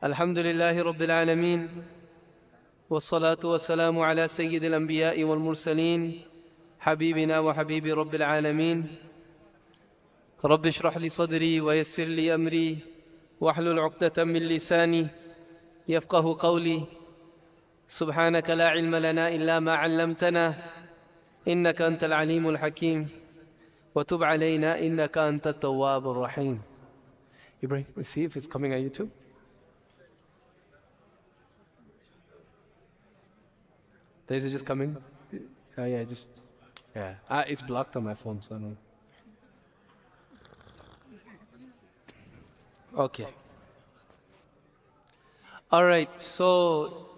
الحمد لله رب العالمين والصلاة والسلام على سيد الأنبياء والمرسلين حبيبنا وحبيب رب العالمين رب اشرح لي صدري ويسر لي أمري واحلل عقدة من لساني يفقه قولي سبحانك لا علم لنا إلا ما علمتنا إنك أنت العليم الحكيم وتب علينا إنك أنت التواب الرحيم. Ibrahim, let's see if it's coming on YouTube. Is it just coming? Yeah, it's blocked on my phone, so I don't. Okay. All right. So,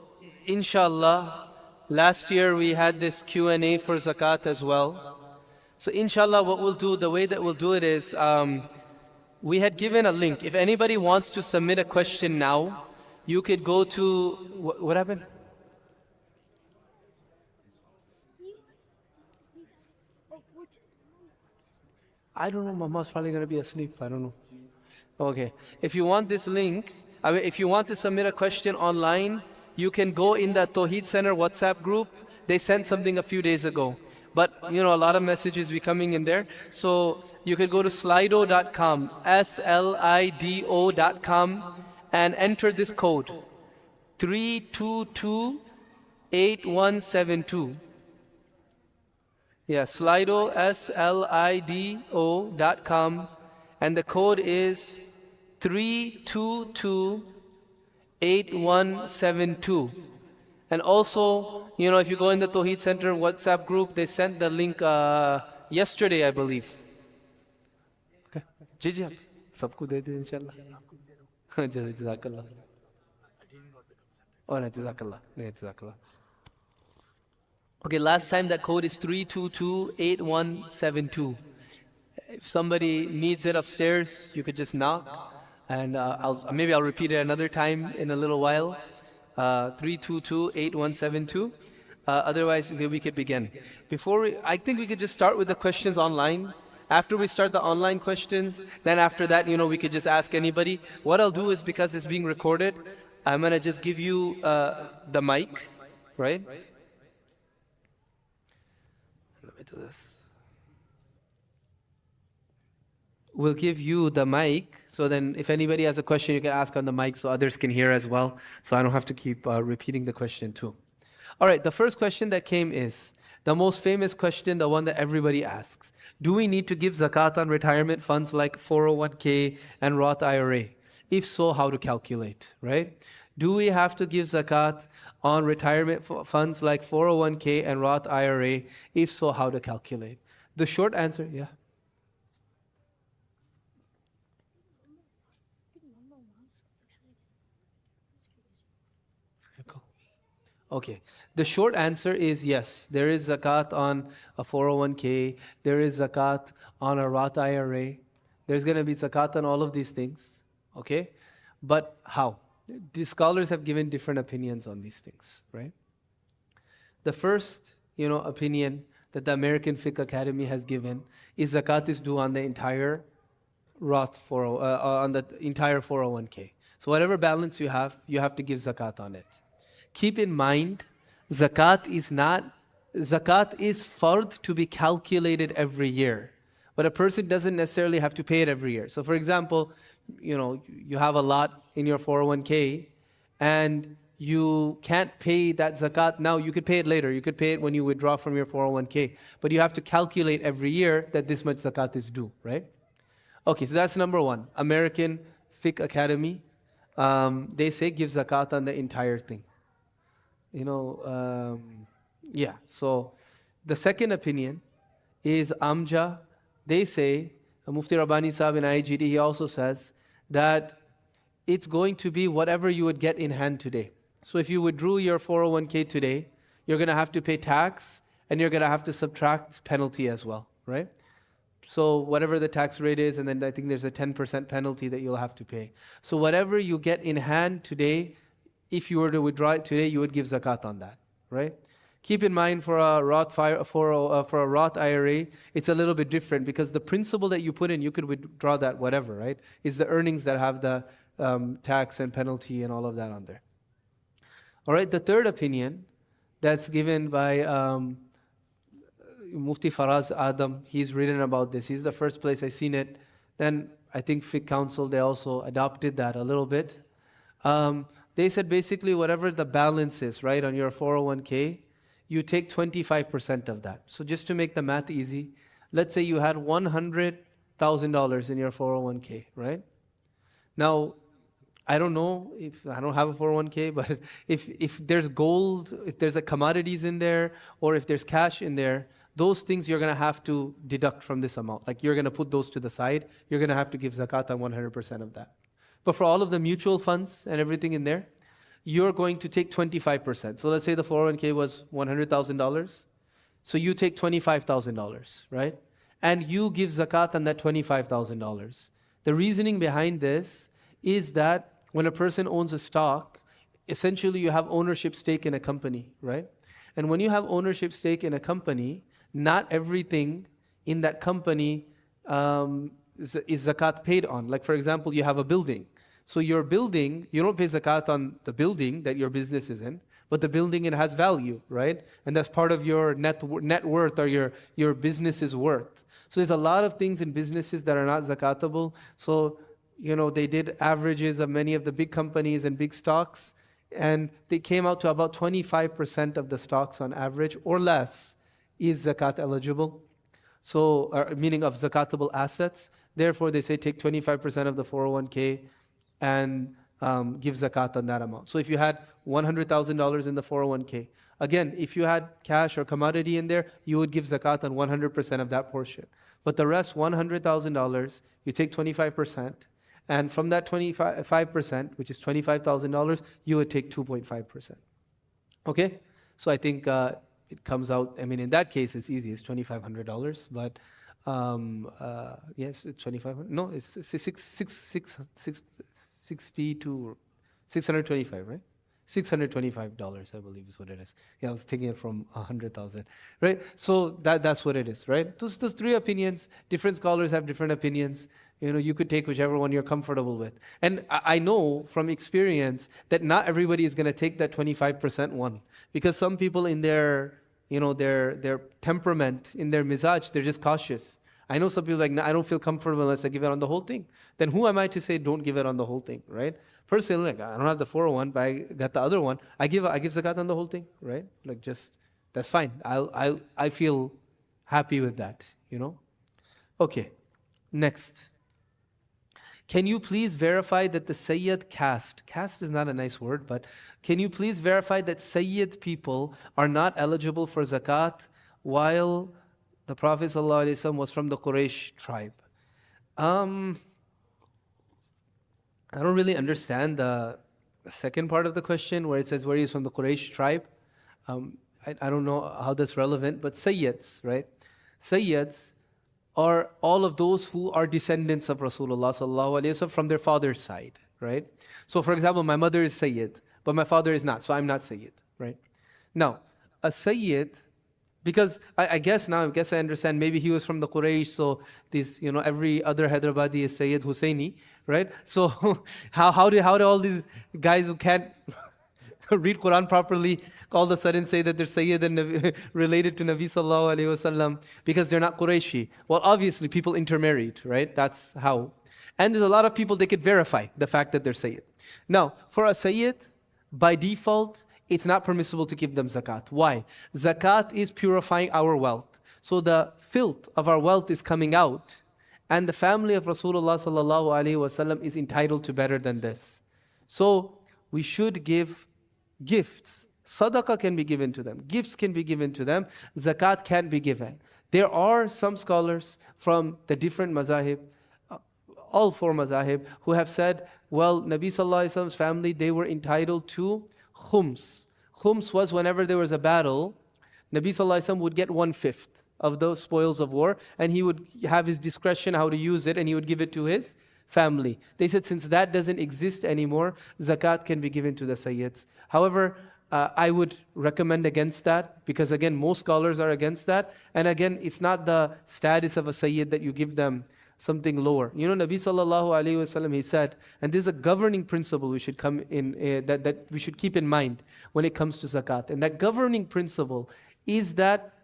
inshallah, last year we had this Q&A for zakat as well. So, inshallah, what we'll do, the way that we'll do it is, we had given a link. If anybody wants to submit a question now, you could go to what happened? I don't know, Mama's probably going to be asleep. I don't know. Okay. If you want this link, if you want to submit a question online, you can go in the Tawheed Center WhatsApp group. They sent something a few days ago. But, a lot of messages be coming in there. So you could go to slido.com, SLIDO.com, and enter this code, 3228172. Yeah, Slido, SLIDO.com, and the code is 3228172. And also, if you go in the Tawheed Center WhatsApp group, they sent the link yesterday, I believe. Okay. Ji, sabko de de inshallah. Jazakallah. Oh, no, Jazakallah. Jazakallah. Okay, last time that code is 3228172. If somebody needs it upstairs, you could just knock, and I'll repeat it another time in a little while. 3228172. Otherwise, we could begin. I think we could just start with the questions online. After we start the online questions, then after that, we could just ask anybody. What I'll do is, because it's being recorded, I'm gonna just give you the mic, right? Let me do this. We'll give you the mic, so then if anybody has a question, you can ask on the mic so others can hear as well, so I don't have to keep repeating the question too. All right, the first question that came is the most famous question, the one that everybody asks. Do we need to give zakat on retirement funds like 401k and Roth IRA? If so, how to calculate, right? Do we have to give zakat on retirement funds like 401k and Roth IRA? If so, how to calculate? The short answer, yeah. Okay, the short answer is yes. There is zakat on a 401k. There is zakat on a Roth IRA. There's going to be zakat on all of these things. Okay, but how? The scholars have given different opinions on these things, right? The first, opinion that the American Fiqh Academy has given is zakat is due on the entire on the entire 401k. So whatever balance you have to give zakat on it. Keep in mind, zakat is fard to be calculated every year. But a person doesn't necessarily have to pay it every year. So for example, you have a lot in your 401k and you can't pay that zakat now. You could pay it later. You could pay it when you withdraw from your 401k. But you have to calculate every year that this much zakat is due, right? Okay, so that's number one. American Fiqh Academy, they say give zakat on the entire thing. So the second opinion is Amja. They say, Mufti Rabbani Sahib in IGD, he also says that it's going to be whatever you would get in hand today. So if you withdrew your 401k today, you're going to have to pay tax and you're going to have to subtract penalty as well, right? So whatever the tax rate is, and then I think there's a 10% penalty that you'll have to pay. So whatever you get in hand today, if you were to withdraw it today, you would give zakat on that, right? Keep in mind for a Roth IRA, it's a little bit different because the principal that you put in, you could withdraw that whatever, right? It's the earnings that have the tax and penalty and all of that on there. All right, the third opinion that's given by Mufti Faraz Adam, he's written about this. He's the first place I seen it. Then I think Fiqh Council, they also adopted that a little bit. They said basically whatever the balance is, right, on your 401k, you take 25% of that. So just to make the math easy, let's say you had $100,000 in your 401k, right? Now, I don't know if I don't have a 401k, but if there's gold, if there's a commodities in there, or if there's cash in there, those things you're going to have to deduct from this amount. Like you're going to put those to the side. You're going to have to give zakat on 100% of that. But for all of the mutual funds and everything in there, you're going to take 25%. So let's say the 401k was $100,000. So you take $25,000, right? And you give zakat on that $25,000. The reasoning behind this is that when a person owns a stock, essentially you have ownership stake in a company, right? And when you have ownership stake in a company, not everything in that company is zakat paid on. Like for example, you have a building. So your building, you don't pay zakat on the building that your business is in, but the building, it has value, right? And that's part of your net worth or your business's worth. So there's a lot of things in businesses that are not zakatable. So, they did averages of many of the big companies and big stocks, and they came out to about 25% of the stocks on average or less is zakat eligible. So, meaning of zakatable assets. Therefore, they say take 25% of the 401k and give zakat on that amount. So if you had $100,000 in the 401k, again, if you had cash or commodity in there, you would give zakat on 100% of that portion. But the rest, $100,000, you take 25%, and from that 25%, which is $25,000, you would take 2.5%. Okay? So I think it comes out, in that case, it's easy. It's $2,500, but yes, it's 2,500. No, it's 625, right? $625, I believe is what it is. Yeah, I was taking it from 100,000, right? So that's what it is, right? Those three opinions, different scholars have different opinions. You could take whichever one you're comfortable with. And I know from experience that not everybody is going to take that 25% one, because some people in their temperament, in their mizaj, they're just cautious. I know some people like, I don't feel comfortable unless I give it on the whole thing. Then who am I to say don't give it on the whole thing, right? Personally, I don't have the 401, but I got the other one. I give zakat on the whole thing, right? That's fine. I feel happy with that, Okay, next. Can you please verify that the Sayyid caste is not a nice word, but can you please verify that Sayyid people are not eligible for zakat while the Prophet ﷺ was from the Quraysh tribe? I don't really understand the second part of the question where it says where he is from the Quraysh tribe. I don't know how that's relevant, but Sayyids, right? Sayyids are all of those who are descendants of Rasulullah ﷺ from their father's side, right? So for example, my mother is Sayyid, but my father is not, so I'm not Sayyid, right? Now, a Sayyid, because I guess I understand, maybe he was from the Quraysh, so this, every other Hyderabadi is Sayyid Husseini, right? So how do all these guys who can't read Quran properly all of a sudden say that they're Sayyid and related to Nabi Sallallahu Alaihi Wasallam because they're not Qurayshi? Well, obviously people intermarried, right? That's how. And there's a lot of people, they could verify the fact that they're Sayyid. Now, for a Sayyid, by default, it's not permissible to give them zakat. Why? Zakat is purifying our wealth. So the filth of our wealth is coming out, and the family of Rasulullah Sallallahu Alaihi Wasallam is entitled to better than this. So we should give gifts. Sadaqah can be given to them. Gifts can be given to them. Zakat can be given. There are some scholars from the different mazahib, all four mazahib, who have said, well, Nabi Sallallahu Alaihi Wasallam's family, they were entitled to khums. Khums was whenever there was a battle, Nabi Sallallahu Alaihi Wasallam would get 1/5 of those spoils of war, and he would have his discretion how to use it, and he would give it to his family. They said since that doesn't exist anymore, zakat can be given to the Sayyids. However, I would recommend against that, because again, most scholars are against that. And again, it's not the status of a Sayyid that you give them something lower. You know, Nabi sallallahu alaihi wasallam, he said, and this is a governing principle we should come in that we should keep in mind when it comes to zakat. And that governing principle is that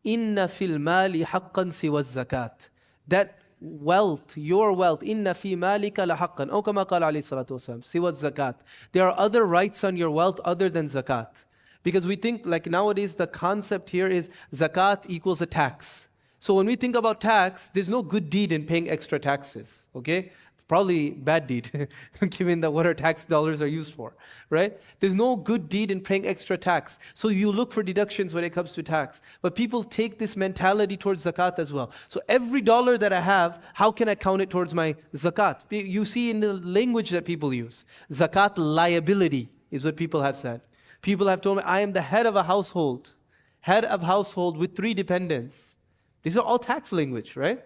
inna fil mali haqqan siwa zakat. That wealth, your wealth, inna fi malika la haqqan. Aw kama qala alayhi salatu wasalam, siwa zakat. There are other rights on your wealth other than zakat. Because we think, like nowadays, the concept here is zakat equals a tax. So when we think about tax, there's no good deed in paying extra taxes, okay? Probably bad deed, given that what our tax dollars are used for, right? There's no good deed in paying extra tax. So you look for deductions when it comes to tax. But people take this mentality towards zakat as well. So every dollar that I have, how can I count it towards my zakat? You see in the language that people use, zakat liability is what people have said. People have told me, I am the head of a household with 3 dependents. These are all tax language, right?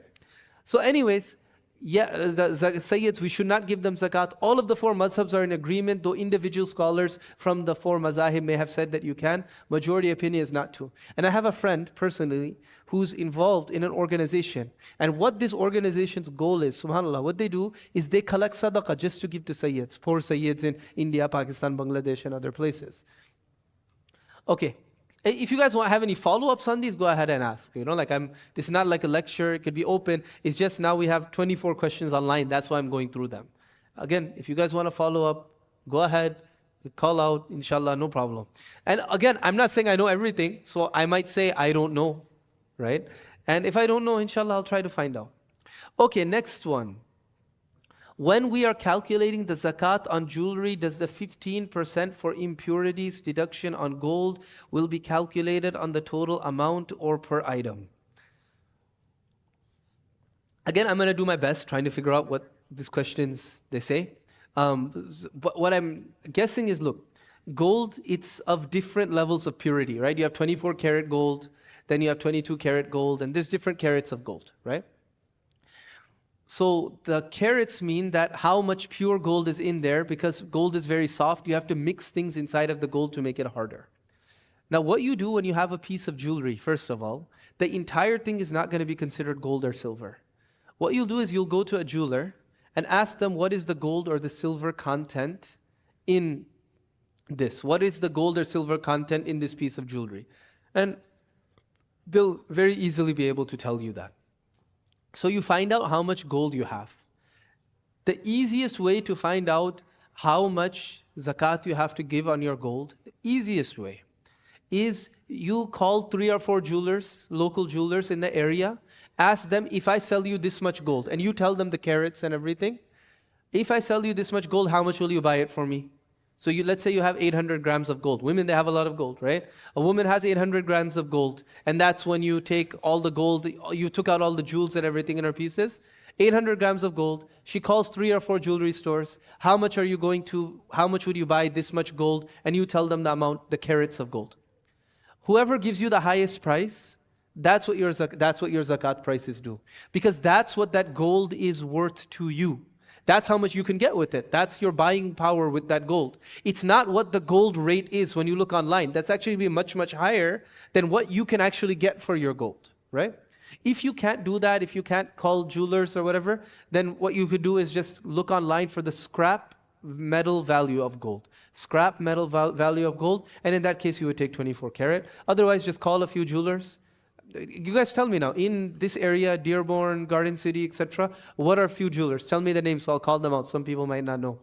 So anyways, yeah, the Sayyids, we should not give them zakat. All of the 4 mazhabs are in agreement, though individual scholars from the 4 mazahib may have said that you can. Majority opinion is not to. And I have a friend, personally, who's involved in an organization. And what this organization's goal is, subhanAllah, what they do is they collect sadaqah just to give to Sayyids, poor Sayyids in India, Pakistan, Bangladesh, and other places. Okay. If you guys have any follow-ups on these, go ahead and ask. You know, this is not like a lecture, it could be open. It's just now we have 24 questions online, that's why I'm going through them. Again, if you guys want to follow up, go ahead, call out, inshallah, no problem. And again, I'm not saying I know everything, so I might say I don't know, right? And if I don't know, inshallah, I'll try to find out. Okay, next one. When we are calculating the zakat on jewelry, does the 15% for impurities deduction on gold will be calculated on the total amount or per item? Again, I'm going to do my best trying to figure out what these questions they say. But what I'm guessing is, look, gold, it's of different levels of purity, right? You have 24 karat gold, then you have 22 karat gold, and there's different carats of gold, right? So the carats mean that how much pure gold is in there, because gold is very soft. You have to mix things inside of the gold to make it harder. Now what you do when you have a piece of jewelry, first of all, the entire thing is not going to be considered gold or silver. What you'll do is you'll go to a jeweler and ask them what is the gold or the silver content in this. What is the gold or silver content in this piece of jewelry? And they'll very easily be able to tell you that. So you find out how much gold you have. The easiest way to find out how much zakat you have to give on your gold, the easiest way is you call 3 or 4 jewelers, local jewelers in the area, ask them, if I sell you this much gold, and you tell them the carats and everything, if I sell you this much gold, how much will you buy it for me? So let's say you have 800 grams of gold. Women, they have a lot of gold, right? A woman has 800 grams of gold, and that's when you take all the gold, you took out all the jewels and everything in her pieces. 800 grams of gold. She calls 3 or 4 jewelry stores. How much would you buy this much gold? And you tell them the amount, the carats of gold. Whoever gives you the highest price, that's what your zakat prices do. Because that's what that gold is worth to you. That's how much you can get with it. That's your buying power with that gold. It's not what the gold rate is when you look online. That's actually be much, much higher than what you can actually get for your gold, right? If you can't do that, if you can't call jewelers or whatever, then what you could do is just look online for the scrap metal value of gold. Scrap metal value of gold, and in that case you would take 24 karat. Otherwise, just call a few jewelers. You guys tell me now, in this area, Dearborn, Garden City, etc., what are few jewelers? Tell me the names, so I'll call them out. Some people might not know.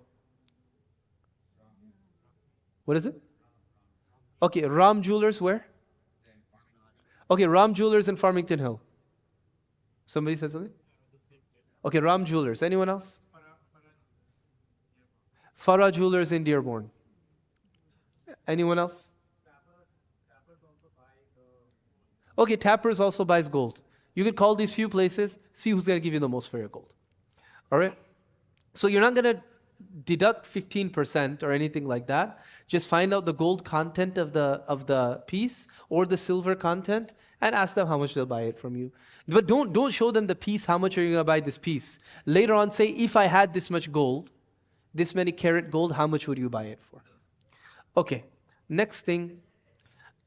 What is it? Okay, Ram Jewelers, where? Okay, Ram Jewelers in Farmington Hill. Somebody said something? Okay, Ram Jewelers. Anyone else? Farah Jewelers in Dearborn. Anyone else? Okay, Tappers also buys gold. You could call these few places, see who's going to give you the most for your gold. All right? So you're not going to deduct 15% or anything like that. Just find out the gold content of the piece or the silver content and ask them how much they'll buy it from you. But don't show them the piece, how much are you going to buy this piece. Later on, say, if I had this much gold, this many carat gold, how much would you buy it for? Okay, next thing.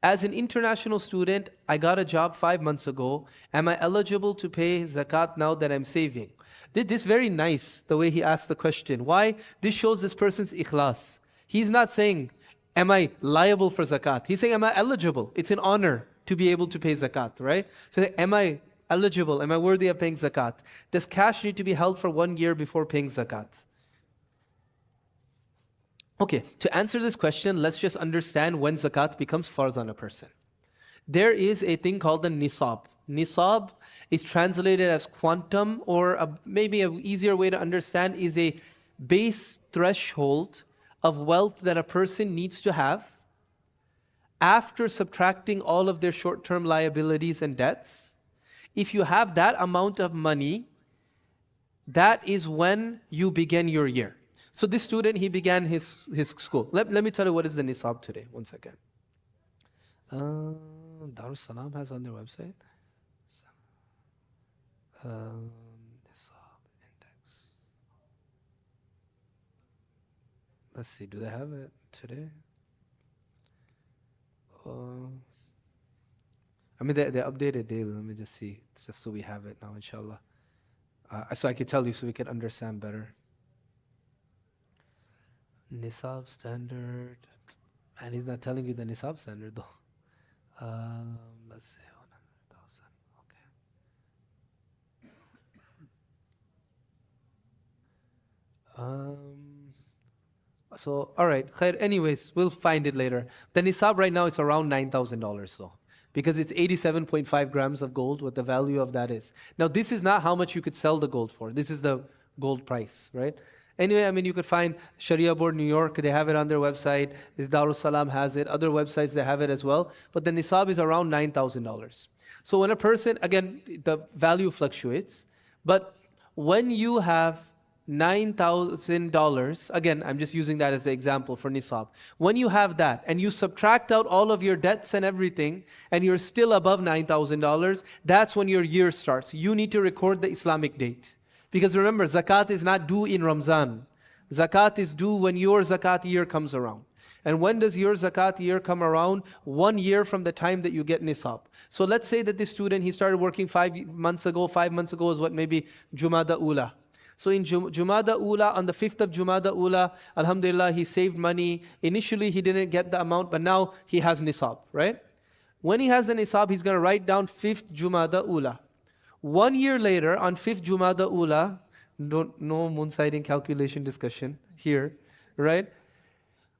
As an international student, I got a job 5 months ago. Am I eligible to pay zakat now that I'm saving? This very nice, the way he asked the question. Why? This shows this person's ikhlas. He's not saying, am I liable for zakat? He's saying, am I eligible? It's an honor to be able to pay zakat, right? So am I eligible? Am I worthy of paying zakat? Does cash need to be held for 1 year before paying zakat? Okay, to answer this question, let's just understand when zakat becomes farz on a person. There is a thing called the nisab. Nisab is translated as quantum, or maybe an easier way to understand is a base threshold of wealth that a person needs to have after subtracting all of their short-term liabilities and debts. If you have that amount of money, that is when you begin your year. So this student, he began his school. Let me tell you what is the nisab today. One second. Darus Salam has on their website. Nisab index. Let's see, do they have it today? I mean, they update it daily. Let me just see, just so we have it now, inshallah. So I can tell you so we can understand better. Nisab standard. And he's not telling you the Nisab standard though. Let's see, 100,000. Okay. So, all right. Anyways, we'll find it later. The Nisab right now it's around $9,000 though, because it's 87.5 grams of gold. What the value of that is. Now, this is not how much you could sell the gold for. This is the gold price, right? Anyway, I mean, you could find Sharia Board New York, they have it on their website. This Darus Salam has it. Other websites, they have it as well. But the nisab is around $9,000. So when a person, again, the value fluctuates. But when you have $9,000, again, I'm just using that as the example for nisab. When you have that and you subtract out all of your debts and everything, and you're still above $9,000, that's when your year starts. You need to record the Islamic date. Because remember, zakat is not due in Ramzan. Zakat is due when your zakat year comes around. And when does your zakat year come around? 1 year from the time that you get nisab. So let's say that this student, he started working 5 months ago. 5 months ago is what, maybe Jumada Ula. So in Jumada Ula, on the 5th of Jumada Ula, alhamdulillah, he saved money. Initially, he didn't get the amount, but now he has nisab, right? When he has the nisab, he's going to write down 5th Jumada Ula. 1 year later, on 5th Jumada Ula, no moon sighting calculation discussion here, right?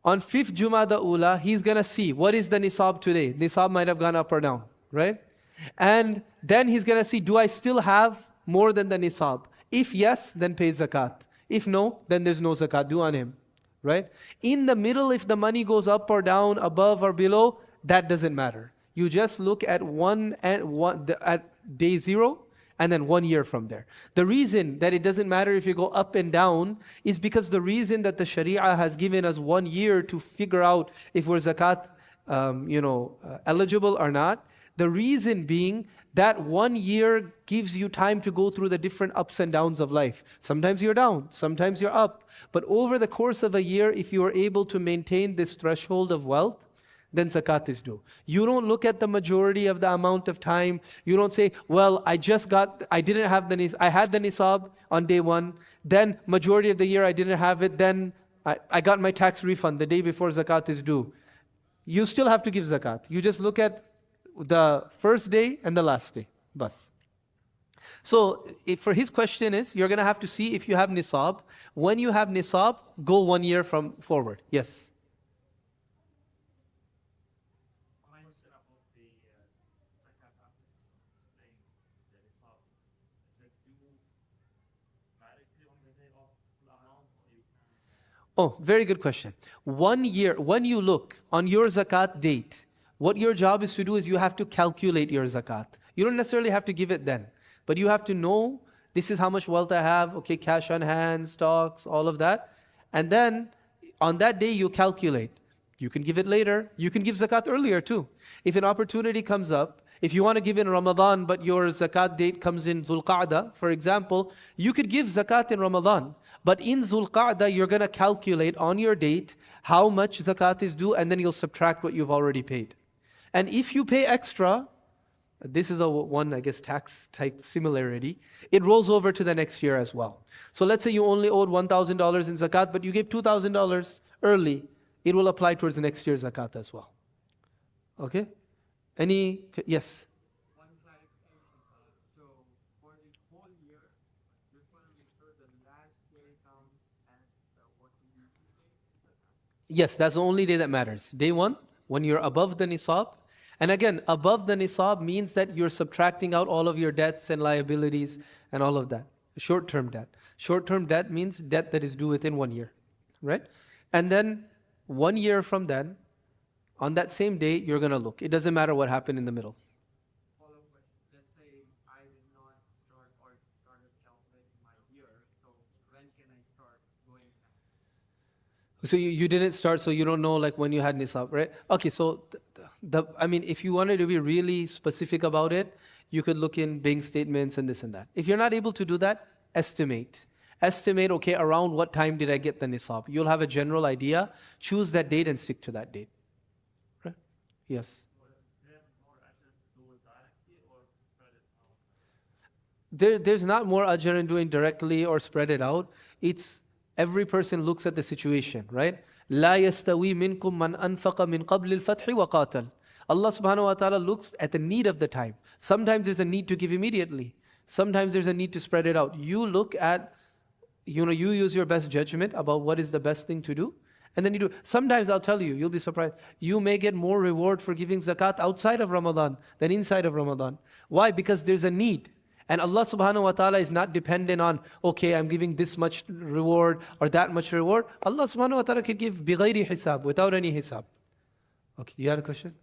On 5th Jumada Ula, he's going to see what is the nisab today. Nisab might have gone up or down, right? And then he's going to see, do I still have more than the nisab? If yes, then pay zakat. If no, then there's no zakat due on him, right? In the middle, if the money goes up or down, above or below, that doesn't matter. You just look at at day 0, and then 1 year from there. The reason that it doesn't matter if you go up and down is because the reason that the Sharia has given us 1 year to figure out if we're zakat eligible or not. The reason being that 1 year gives you time to go through the different ups and downs of life. Sometimes you're down, sometimes you're up. But over the course of a year, if you are able to maintain this threshold of wealth, then zakat is due. You don't look at the majority of the amount of time. You don't say, well, I didn't have the nisab. I had the nisab on day 1. Then majority of the year I didn't have it. Then I got my tax refund the day before zakat is due. You still have to give zakat. You just look at the first day and the last day. Bas. So for his question is, you're going to have to see if you have nisab. When you have nisab, go 1 year from forward. Yes. Oh, very good question. 1 year, when you look on your zakat date, what your job is to do is you have to calculate your zakat. You don't necessarily have to give it then, but you have to know this is how much wealth I have, okay, cash on hand, stocks, all of that. And then on that day you calculate. You can give it later. You can give zakat earlier too. If an opportunity comes up, if you want to give in Ramadan, but your zakat date comes in Dhul Qa'dah, for example, you could give zakat in Ramadan. But in Dhul Qa'dah, you're going to calculate on your date how much zakat is due, and then you'll subtract what you've already paid. And if you pay extra, this is a one, I guess, tax type similarity, it rolls over to the next year as well. So let's say you only owed $1,000 in zakat, but you gave $2,000 early. It will apply towards the next year's zakat as well. Okay? Yes? One clarification. So for the whole year, just want to make sure the last day counts as what we usually say is zakat. Yes, that's the only day that matters. Day one, when you're above the nisab. And again, above the nisab means that you're subtracting out all of your debts and liabilities and all of that. Short-term debt. Short-term debt means debt that is due within 1 year, right? And then 1 year from then, on that same day, you're going to look. It doesn't matter what happened in the middle. Follow-up question. Let's say I did not started calculating my year. So when can I start going now? So you didn't start, so you don't know like when you had nisab, right? Okay, so if you wanted to be really specific about it, you could look in bank statements and this and that. If you're not able to do that, estimate. Estimate, okay, around what time did I get the nisab? You'll have a general idea. Choose that date and stick to that date. Right? Yes. There's not more ajr in doing directly or spread it out. It's every person looks at the situation, right? لا يستوي منكم من أنفق من قبل الفتح وقاتل. Allah subhanahu wa ta'ala looks at the need of the time. Sometimes there's a need to give immediately. Sometimes there's a need to spread it out. You look at, you use your best judgment about what is the best thing to do. And then you do. Sometimes I'll tell you, you'll be surprised. You may get more reward for giving zakat outside of Ramadan than inside of Ramadan. Why? Because there's a need. And Allah subhanahu wa ta'ala is not dependent on, okay, I'm giving this much reward or that much reward. Allah subhanahu wa ta'ala can give bighayri hisab, without any hisab. Okay, you had a question?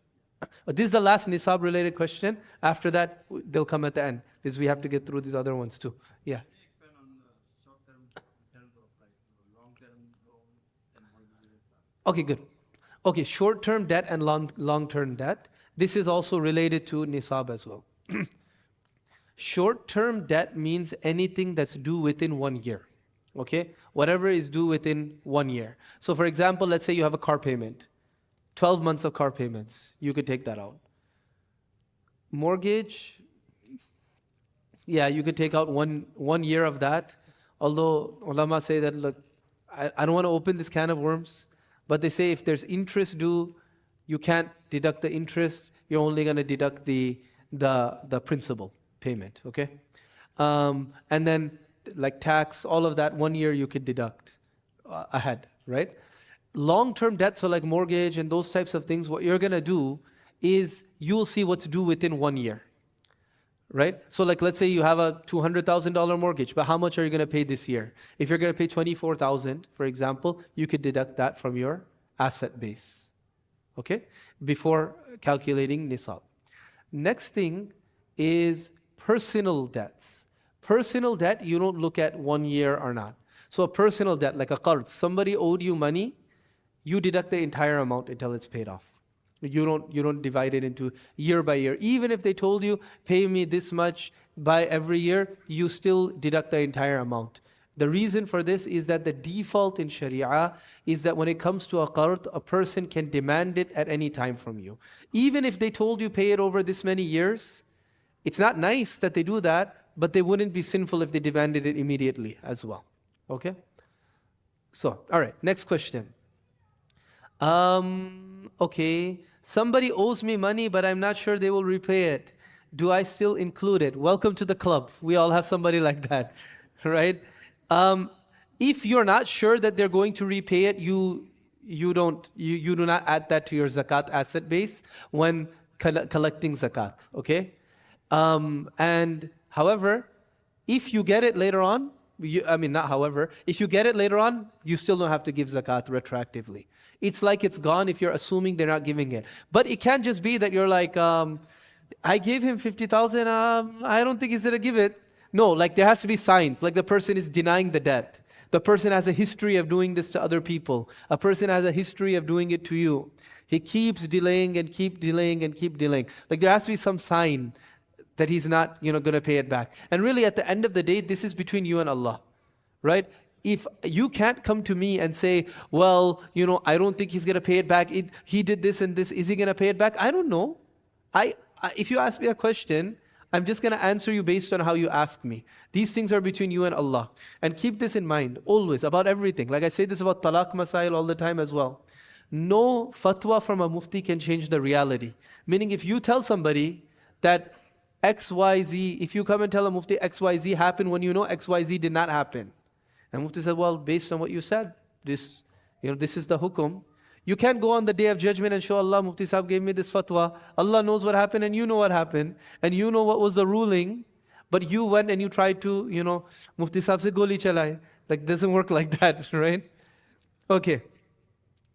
This is the last nisab related question. After that, they'll come at the end, because we have to get through these other ones too. Yeah. Can you expand on the short-term in terms of like long-term loans and mortgages? Okay, good. Okay, short-term debt and long-term debt. This is also related to nisab as well. Short-term debt means anything that's due within 1 year. Okay? Whatever is due within 1 year. So for example, let's say you have a car payment. 12 months of car payments. You could take that out. Mortgage, yeah, you could take out one year of that. Although ulama say that, look, I don't want to open this can of worms, but they say if there's interest due, you can't deduct the interest. You're only going to deduct the principal payment, okay? And then like tax, all of that 1 year you could deduct ahead, right? Long-term debt, so like mortgage and those types of things, what you're going to do is you'll see what's due within 1 year, right? So like let's say you have a $200,000 mortgage, but how much are you going to pay this year? If you're going to pay $24,000, for example, you could deduct that from your asset base, okay? Before calculating nisab. Next thing is personal debts. Personal debt, you don't look at 1 year or not. So a personal debt, like a qard, somebody owed you money, you deduct the entire amount until it's paid off. You don't divide it into year by year. Even if they told you, pay me this much by every year, you still deduct the entire amount. The reason for this is that the default in Sharia is that when it comes to a qard, a person can demand it at any time from you. Even if they told you pay it over this many years, it's not nice that they do that, but they wouldn't be sinful if they demanded it immediately as well. Okay? So, all right, next question. Okay, somebody owes me money, but I'm not sure they will repay it. Do I still include it? Welcome to the club. We all have somebody like that, right? If you're not sure that they're going to repay it, you do not add that to your zakat asset base when collecting zakat, okay? And however, if you get it later on, if you get it later on, you still don't have to give zakat retroactively. It's like it's gone if you're assuming they're not giving it. But it can't just be that you're like, I gave him 50,000, I don't think he's going to give it. No, like there has to be signs, like the person is denying the debt. The person has a history of doing this to other people. A person has a history of doing it to you. He keeps delaying and keep delaying and keep delaying. Like there has to be some sign that he's not, going to pay it back. And really at the end of the day, this is between you and Allah, right? if you can't come to me and say, well, I don't think he's going to pay it back. He did this and this. Is he going to pay it back? I don't know. If you ask me a question, I'm just going to answer you based on how you ask me. These things are between you and Allah. And keep this in mind, always, about everything. Like I say this about talaq masail all the time as well. No fatwa from a mufti can change the reality. Meaning if you tell somebody that XYZ, if you come and tell a mufti XYZ happened when you know XYZ did not happen. And mufti said, well, based on what you said, this is the hukum. You can't go on the day of judgment and show Allah, Mufti Sahib gave me this fatwa. Allah knows what happened and you know what happened. And you know what was the ruling. But you went and you tried to, Mufti Sahib se goli chalai. Like, doesn't work like that, right? Okay.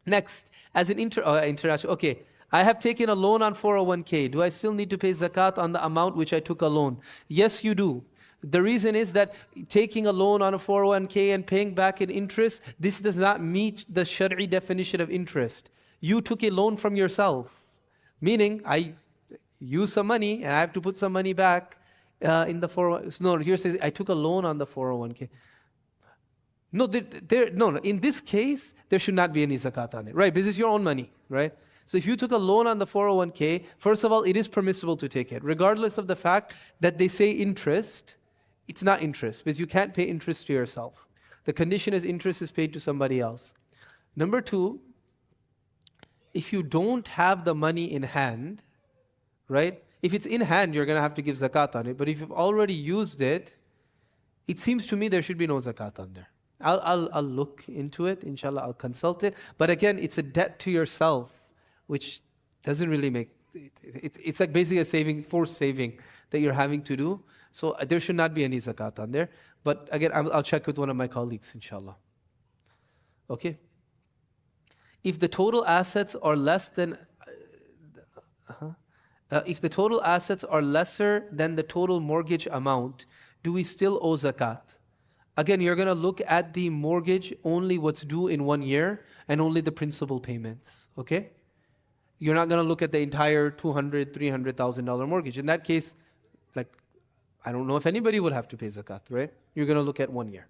Next, as an international, okay. I have taken a loan on 401k. Do I still need to pay zakat on the amount which I took a loan? Yes, you do. The reason is that taking a loan on a 401k and paying back in interest, this does not meet the Shari'i definition of interest. You took a loan from yourself. Meaning, I use some money and I have to put some money back in the 401k. No, here says I took a loan on the 401k. No, in this case, there should not be any zakat on it, right? Because it's your own money, right? So if you took a loan on the 401k, first of all, it is permissible to take it, regardless of the fact that they say interest. It's not interest, because you can't pay interest to yourself. The condition is interest is paid to somebody else. Number two, if you don't have the money in hand, right? If it's in hand, you're going to have to give zakat on it. But if you've already used it, it seems to me there should be no zakat on there. I'll look into it, inshallah, I'll consult it. But again, it's a debt to yourself, which doesn't really make, it's like basically a forced saving that you're having to do. So there should not be any zakat on there. But again, I'll check with one of my colleagues, inshallah. Okay? If the total assets are less than, if the total assets are lesser than the total mortgage amount, do we still owe zakat? Again, you're going to look at the mortgage, only what's due in 1 year, and only the principal payments. Okay? You're not going to look at the entire $200,000, $300,000 mortgage. In that case, like, I don't know if anybody would have to pay zakat, right? You're going to look at 1 year.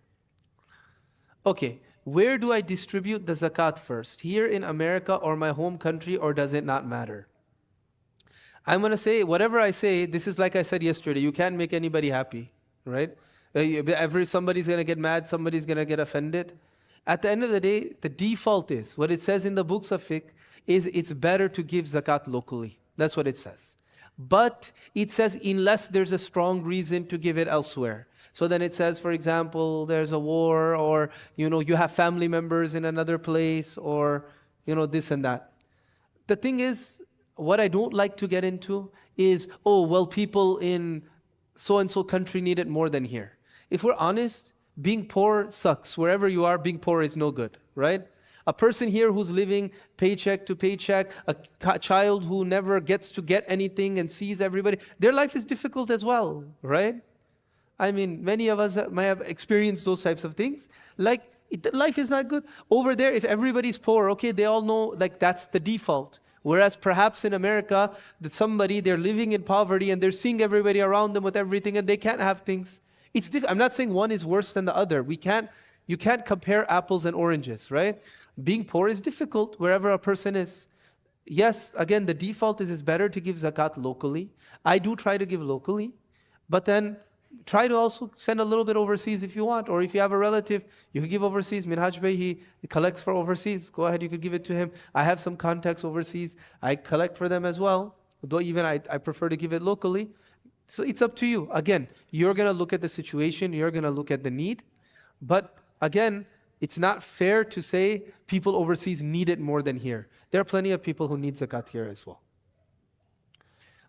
Okay, where do I distribute the zakat first? Here in America or my home country, or does it not matter? I'm going to say, whatever I say, this is like I said yesterday, you can't make anybody happy, right? Somebody's going to get mad, somebody's going to get offended. At the end of the day, the default is, what it says in the books of fiqh, is it's better to give zakat locally. That's what it says. But it says unless there's a strong reason to give it elsewhere. So then it says, for example, there's a war, or you have family members in another place, or this and that. The thing is, what I don't like to get into is, oh, well, people in so-and-so country need it more than here. If we're honest, being poor sucks. Wherever you are, being poor is no good, right? A person here who's living paycheck to paycheck, a child who never gets to get anything and sees everybody, their life is difficult as well, right? I mean, many of us might have experienced those types of things. Like, life is not good. Over there, if everybody's poor, okay, they all know, like, that's the default. Whereas perhaps in America, they're living in poverty and they're seeing everybody around them with everything and they can't have things. It's I'm not saying one is worse than the other. You can't compare apples and oranges, right? Being poor is difficult wherever a person is. Yes, again, the default is it's better to give zakat locally. I do try to give locally, but then try to also send a little bit overseas if you want. Or if you have a relative, you can give overseas. Minhaj Bhai, he collects for overseas. Go ahead, you could give it to him. I have some contacts overseas. I collect for them as well. Though even I prefer to give it locally. So it's up to you. Again, you're going to look at the situation. You're going to look at the need. But again, it's not fair to say people overseas need it more than here. There are plenty of people who need zakat here as well.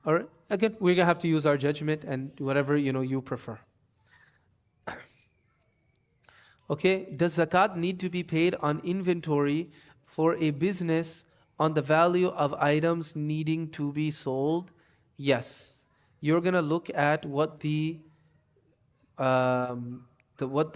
All right. Again, we're going to have to use our judgment and whatever you prefer. Okay. Does zakat need to be paid on inventory for a business on the value of items needing to be sold? Yes. You're going to look at what the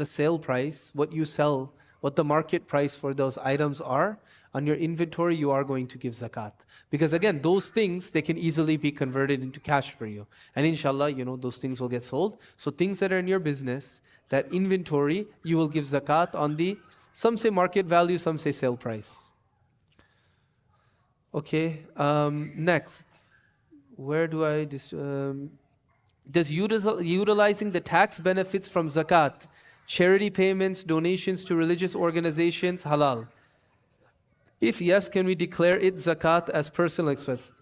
sale price, what you sell, what the market price for those items are. on your inventory, you are going to give zakat. Because again, those things, they can easily be converted into cash for you. And inshallah, those things will get sold. So things that are in your business, that inventory, you will give zakat on the, some say market value, some say sale price. Okay, next. Where do I, does utilizing the tax benefits from zakat, charity payments, donations to religious organizations, halal? If yes, can we declare it zakat as personal expense?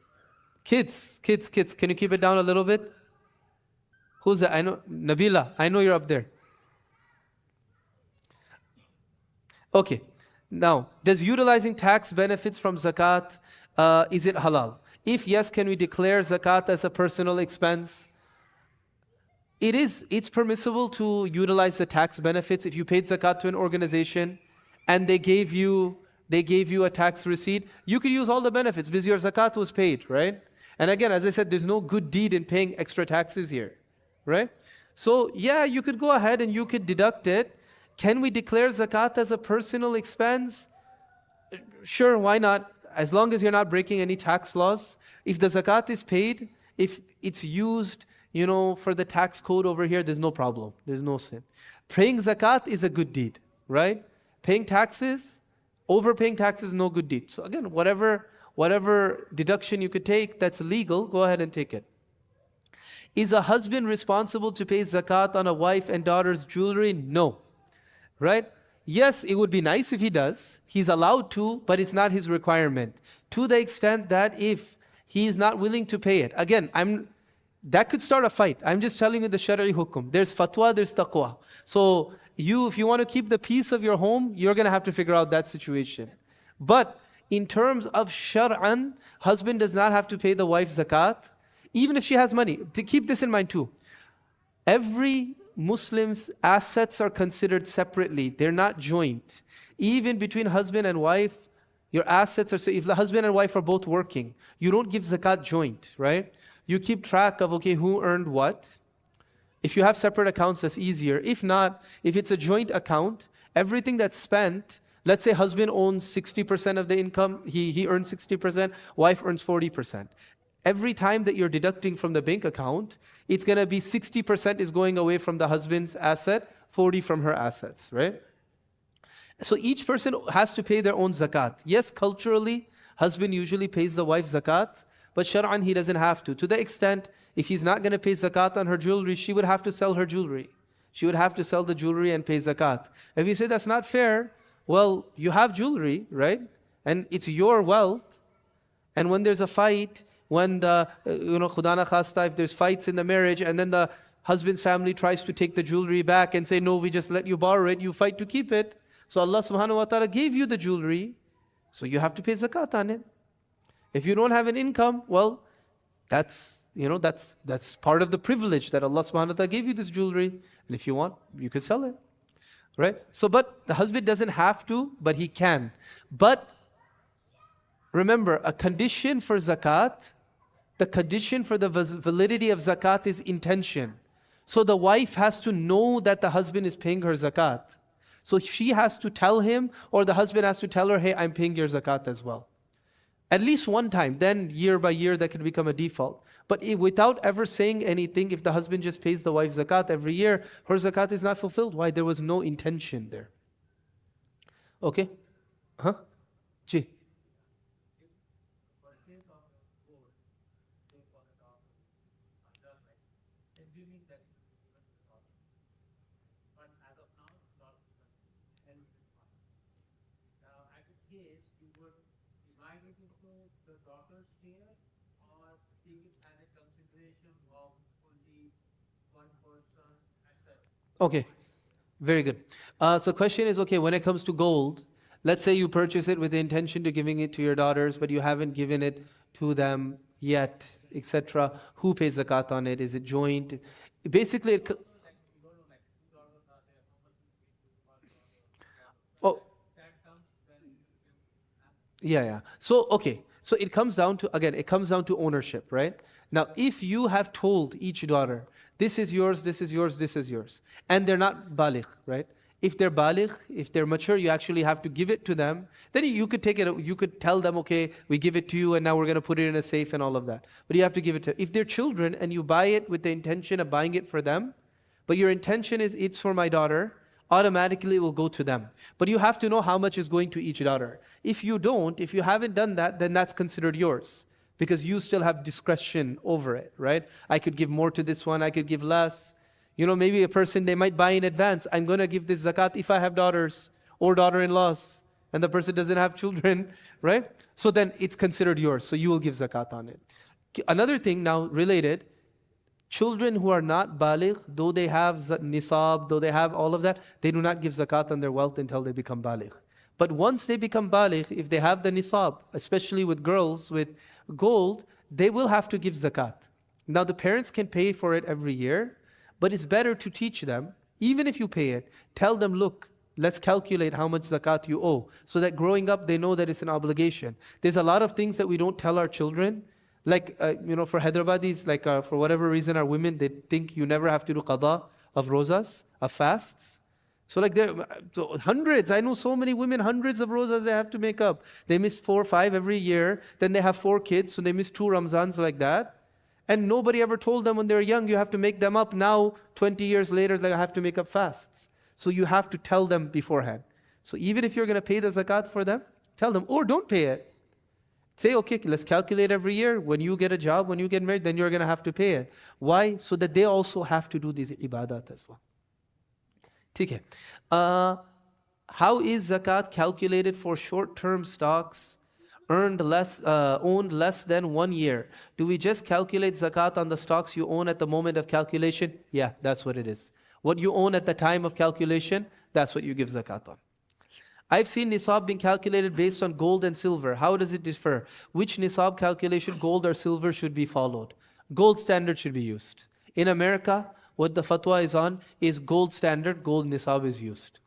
Kids, can you keep it down a little bit? Who's that? I know, Nabila, I know you're up there. Okay, now, does utilizing tax benefits from zakat, is it halal? If yes, can we declare zakat as a personal expense? It's permissible to utilize the tax benefits. If you paid zakat to an organization and they gave you a tax receipt, you could use all the benefits because your zakat was paid, right? And again, as I said, there's no good deed in paying extra taxes here, right? So yeah, you could go ahead and you could deduct it. Can we declare zakat as a personal expense? Sure, why not? As long as you're not breaking any tax laws. If the zakat is paid, if it's used, for the tax code over here, there's no problem. There's no sin. Paying zakat is a good deed, right? Paying taxes, overpaying taxes, no good deed. So again, whatever deduction you could take that's legal, go ahead and take it. Is a husband responsible to pay zakat on a wife and daughter's jewelry? No. Right? Yes, it would be nice if he does. He's allowed to, but it's not his requirement. To the extent that if he is not willing to pay it. Again, that could start a fight. I'm just telling you the Shari'i hukum. There's fatwa, there's taqwa. So if you want to keep the peace of your home, you're going to have to figure out that situation. But in terms of shar'an, husband does not have to pay the wife zakat, even if she has money. To keep this in mind too. Every Muslim's assets are considered separately. They're not joint. Even between husband and wife, your assets are, so if the husband and wife are both working, you don't give zakat joint, right? You keep track of, who earned what. If you have separate accounts, that's easier. If not, if it's a joint account, everything that's spent, let's say husband owns 60% of the income, he earns 60%, wife earns 40%. Every time that you're deducting from the bank account, it's going to be 60% is going away from the husband's asset, 40 from her assets, right? So each person has to pay their own zakat. Yes, culturally, husband usually pays the wife zakat, but shar'an he doesn't have to. To the extent, if he's not going to pay zakat on her jewelry, she would have to sell her jewelry. She would have to sell the jewelry and pay zakat. If you say that's not fair, well, you have jewelry, right? And it's your wealth. And when there's a fight, when the, khuda na khasta, if there's fights in the marriage and then the husband's family tries to take the jewelry back and say, no, we just let you borrow it, you fight to keep it. So Allah subhanahu wa ta'ala gave you the jewelry, so you have to pay zakat on it. If you don't have an income, well, that's part of the privilege that Allah subhanahu wa ta'ala gave you this jewelry. And if you want, you could sell it. Right? So, but the husband doesn't have to, but he can. But remember, a condition for zakat, the condition for the validity of zakat is intention. So the wife has to know that the husband is paying her zakat. So she has to tell him, or the husband has to tell her, hey, I'm paying your zakat as well. At least one time, then year by year that can become a default. But without ever saying anything, if the husband just pays the wife zakat every year, her zakat is not fulfilled. Why? There was no intention there. Okay? Huh? Ji. The daughter's share or take it as a consideration of only one person asset? Okay, very good. So question is, when it comes to gold, let's say you purchase it with the intention to giving it to your daughters, but you haven't given it to them yet, etc. Who pays zakat on it? Is it joint? Basically, oh, yeah. So, so it comes down to ownership, right? Now, if you have told each daughter, this is yours, this is yours, this is yours, and they're not baligh, right? If they're baligh, if they're mature, you actually have to give it to them. Then you could take it, you could tell them, okay, we give it to you and now we're going to put it in a safe and all of that. But you have to give it to, if they're children and you buy it with the intention of buying it for them, but your intention is it's for my daughter, automatically it will go to them. But you have to know how much is going to each daughter. If you don't, if you haven't done that, then that's considered yours, because you still have discretion over it, right? I could give more to this one, I could give less. Maybe a person, they might buy in advance. I'm going to give this zakat if I have daughters or daughter-in-laws, and the person doesn't have children, right? So then it's considered yours. So you will give zakat on it. Another thing now related, children who are not baligh, though they have nisab, though they have all of that, they do not give zakat on their wealth until they become baligh. But once they become baligh, if they have the nisab, especially with girls with gold, they will have to give zakat. Now the parents can pay for it every year, but it's better to teach them, even if you pay it, tell them, look, let's calculate how much zakat you owe, so that growing up they know that it's an obligation. There's a lot of things that we don't tell our children, like for Hyderabadis, like for whatever reason, our women, they think you never have to do qada of rozas, of fasts. So like so hundreds, I know so many women, hundreds of rozas they have to make up. They miss 4 or 5 every year, then they have 4 kids, so they miss 2 Ramzans like that. And nobody ever told them when they were young, you have to make them up. Now, 20 years later, they have to make up fasts. So you have to tell them beforehand. So even if you're going to pay the zakat for them, tell them, or don't pay it. Say, okay, let's calculate every year. When you get a job, when you get married, then you're going to have to pay it. Why? So that they also have to do these ibadat as well. Okay. How is zakat calculated for short-term stocks owned less than 1 year? Do we just calculate zakat on the stocks you own at the moment of calculation? Yeah, that's what it is. What you own at the time of calculation, that's what you give zakat on. I've seen nisab being calculated based on gold and silver. How does it differ? Which nisab calculation, gold or silver, should be followed? Gold standard should be used. In America, what the fatwa is on is gold standard, gold nisab is used.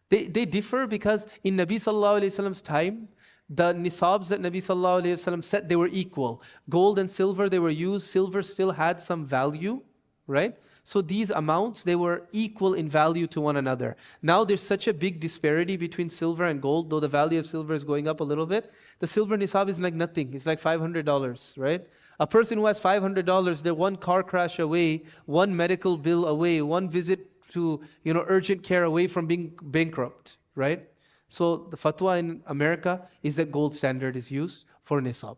They differ because in Nabi Sallallahu Alaihi Wasallam's time, the nisabs that Nabi Sallallahu Alaihi Wasallam said, they were equal. Gold and silver, they were used. Silver still had some value, right? So these amounts, they were equal in value to one another. Now there's such a big disparity between silver and gold, though the value of silver is going up a little bit. The silver nisab is like nothing. It's like $500, right? A person who has $500, they're one car crash away, one medical bill away, one visit to urgent care away from being bankrupt, right? So the fatwa in America is that gold standard is used for nisab.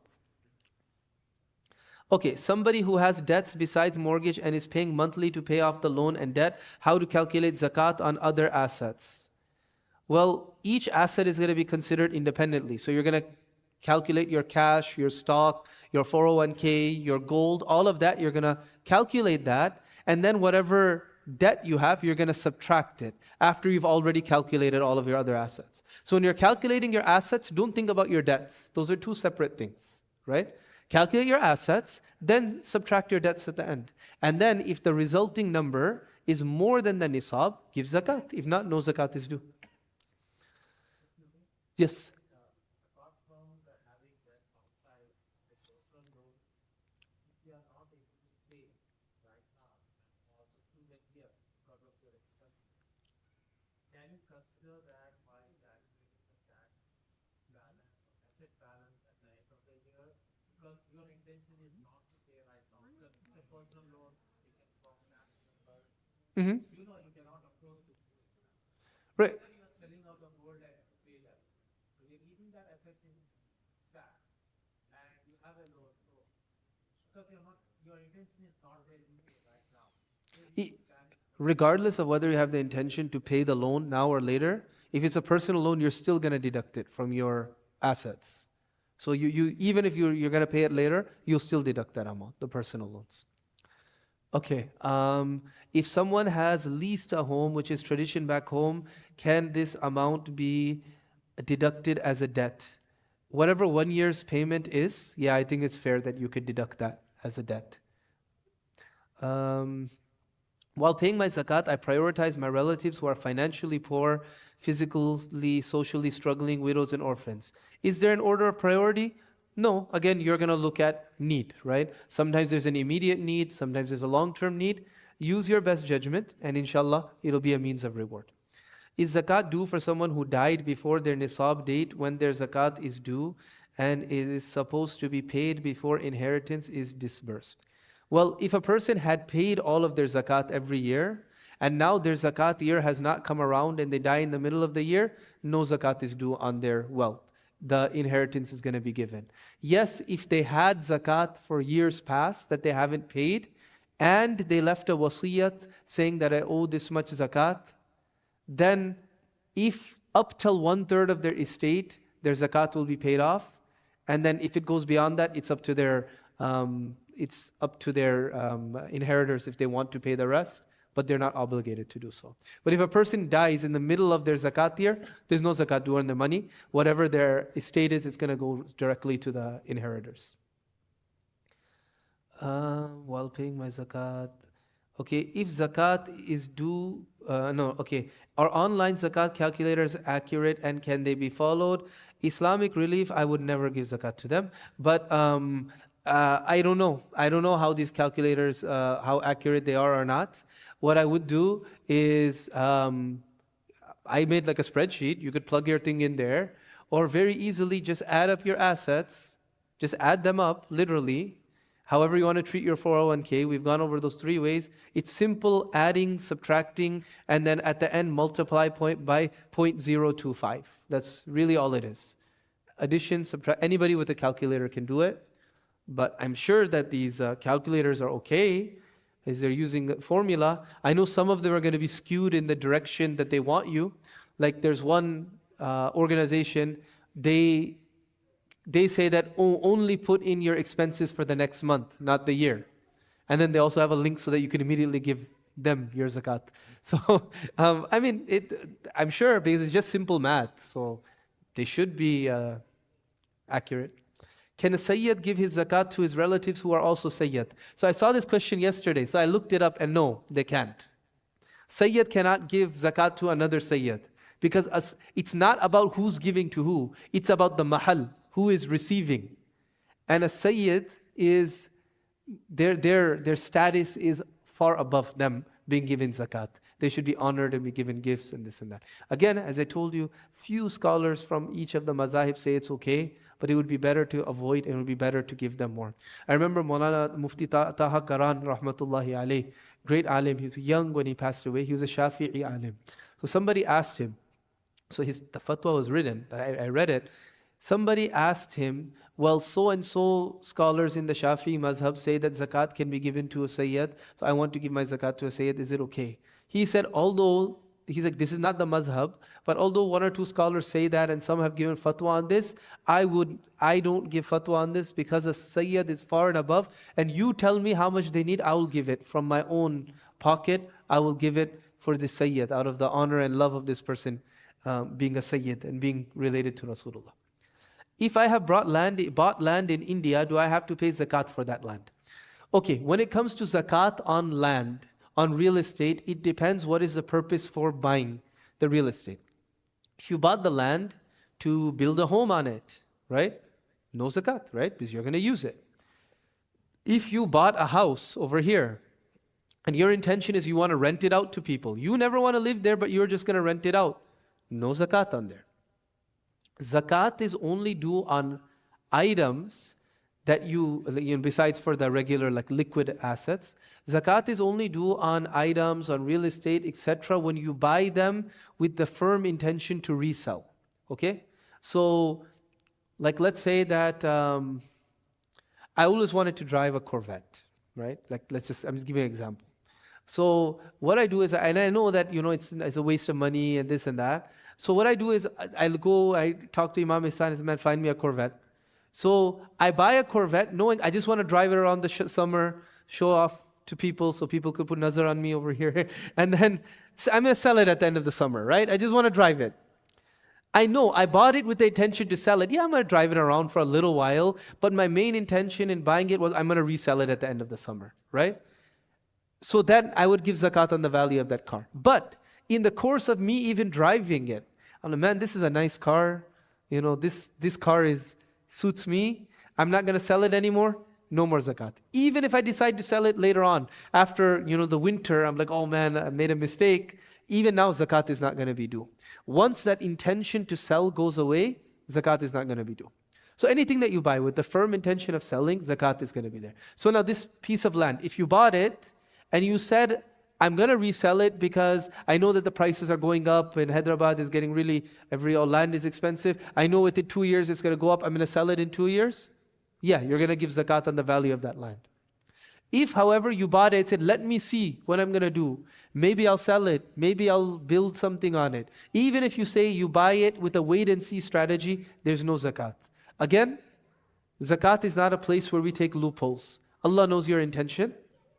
Okay, somebody who has debts besides mortgage and is paying monthly to pay off the loan and debt, how to calculate zakat on other assets? Well, each asset is going to be considered independently. So you're going to calculate your cash, your stock, your 401k, your gold, all of that, you're going to calculate that. And then whatever debt you have, you're going to subtract it after you've already calculated all of your other assets. So when you're calculating your assets, don't think about your debts. Those are 2 separate things, right? Calculate your assets, then subtract your debts at the end. And then if the resulting number is more than the nisab, give zakat. If not, no zakat is due. Yes? Apart from having that outside the personal loan, if you are not able to pay right now, or the student here because of your expenses, can you consider that while calculating the cash balance, asset balance at the end of the year? Because your intention is not to pay right now. Because it's a personal loan, you can from that number. Mm-hmm. You cannot afford to do it. Right. Whether you are selling out of gold and pay that. So you're keeping that asset in cash and you have a loan. So because your intention is not there to pay right now. So Regardless of whether you have the intention to pay the loan now or later, if it's a personal loan, you're still going to deduct it from your assets. So you even if you're going to pay it later, you'll still deduct that amount, the personal loans. Okay. If someone has leased a home, which is tradition back home, can this amount be deducted as a debt? Whatever 1 year's payment is, yeah, I think it's fair that you could deduct that as a debt. While paying my zakat, I prioritize my relatives who are financially poor, physically, socially struggling, widows and orphans. Is there an order of priority? No. Again, you're going to look at need, right? Sometimes there's an immediate need, sometimes there's a long-term need. Use your best judgment, and inshallah, it'll be a means of reward. Is zakat due for someone who died before their nisab date when their zakat is due and it is supposed to be paid before inheritance is disbursed? Well, if a person had paid all of their zakat every year and now their zakat year has not come around and they die in the middle of the year, no zakat is due on their wealth. The inheritance is going to be given. Yes, if they had zakat for years past that they haven't paid and they left a wasiyat saying that I owe this much zakat, then if up till 1/3 of their estate, their zakat will be paid off. And then if it goes beyond that, it's up to their inheritors if they want to pay the rest, but they're not obligated to do so. But if a person dies in the middle of their zakat year, there's no zakat due on their money. Whatever their estate is, it's going to go directly to the inheritors. While paying my zakat. Okay, if zakat is due, are online zakat calculators accurate and can they be followed? Islamic Relief, I would never give zakat to them. But I don't know. I don't know how these calculators, how accurate they are or not. What I would do is, I made like a spreadsheet. You could plug your thing in there, or very easily just add up your assets. Just add them up, literally. However you want to treat your 401k, we've gone over those 3 ways. It's simple adding, subtracting, and then at the end multiply by 0.025. That's really all it is. Addition, subtract, anybody with a calculator can do it. But I'm sure that these calculators are okay, as they're using a formula. I know some of them are going to be skewed in the direction that they want you. Like there's one organization, they say that only put in your expenses for the next month, not the year. And then they also have a link so that you can immediately give them your zakat. So, I'm sure because it's just simple math. So they should be accurate. Can a Sayyid give his zakat to his relatives who are also Sayyid? So I saw this question yesterday. So I looked it up and no, they can't. Sayyid cannot give zakat to another Sayyid. Because it's not about who's giving to who. It's about the mahal. Who is receiving. And a Sayyid is, their status is far above them being given zakat. They should be honored and be given gifts and this and that. Again, as I told you, few scholars from each of the mazahib say it's okay, but it would be better to avoid and it would be better to give them more. I remember Maulana Mufti Taha Karan, rahmatullahi alayh, great alim. He was young when he passed away. He was a Shafi'i alim. So somebody asked him, so the fatwa was written, I read it. Somebody asked him, well, so-and-so scholars in the Shafi'i mazhab say that zakat can be given to a Sayyid, so I want to give my zakat to a Sayyid, is it okay? He said, he's like, this is not the mazhab, but although 1 or 2 scholars say that and some have given fatwa on this, I don't give fatwa on this because a Sayyid is far and above, and you tell me how much they need, I will give it from my own pocket, I will give it for the Sayyid, out of the honor and love of this person being a Sayyid and being related to Rasulullah. If I have bought land in India, do I have to pay zakat for that land? Okay, when it comes to zakat on land, on real estate, it depends what is the purpose for buying the real estate. If you bought the land to build a home on it, right? No zakat, right? Because you're going to use it. If you bought a house over here, and your intention is you want to rent it out to people, you never want to live there, but you're just going to rent it out, no zakat on there. Zakat is only due on items that besides for the regular like liquid assets. Zakat is only due on items, on real estate, etc. when you buy them with the firm intention to resell. Okay? So, like let's say that I always wanted to drive a Corvette, right? Like I'm just giving an example. So what I do is, and I know that it's a waste of money and this and that. So what I do is I talk to Imam Ihsan and say, man, find me a Corvette. So I buy a Corvette knowing I just want to drive it around the summer, show off to people so people could put nazar on me over here. And then I'm going to sell it at the end of the summer, right? I just want to drive it. I know I bought it with the intention to sell it. Yeah, I'm going to drive it around for a little while. But my main intention in buying it was I'm going to resell it at the end of the summer, right? So then I would give zakat on the value of that car. But in the course of me even driving it, I'm like, man, this is a nice car. This car suits me. I'm not going to sell it anymore. no more zakat. Even if I decide to sell it later on, after the winter, I'm like, oh man, I made a mistake. Even now, zakat is not going to be due. Once that intention to sell goes away, zakat is not going to be due. So anything that you buy with the firm intention of selling, zakat is going to be there. So now this piece of land, if you bought it and you said, I'm going to resell it because I know that the prices are going up and Hyderabad is getting land is expensive. I know within 2 years it's going to go up. I'm going to sell it in 2 years. Yeah, you're going to give zakat on the value of that land. If, however, you bought it and said, let me see what I'm going to do. Maybe I'll sell it. Maybe I'll build something on it. Even if you say you buy it with a wait and see strategy, there's no zakat. Again, zakat is not a place where we take loopholes. Allah knows your intention,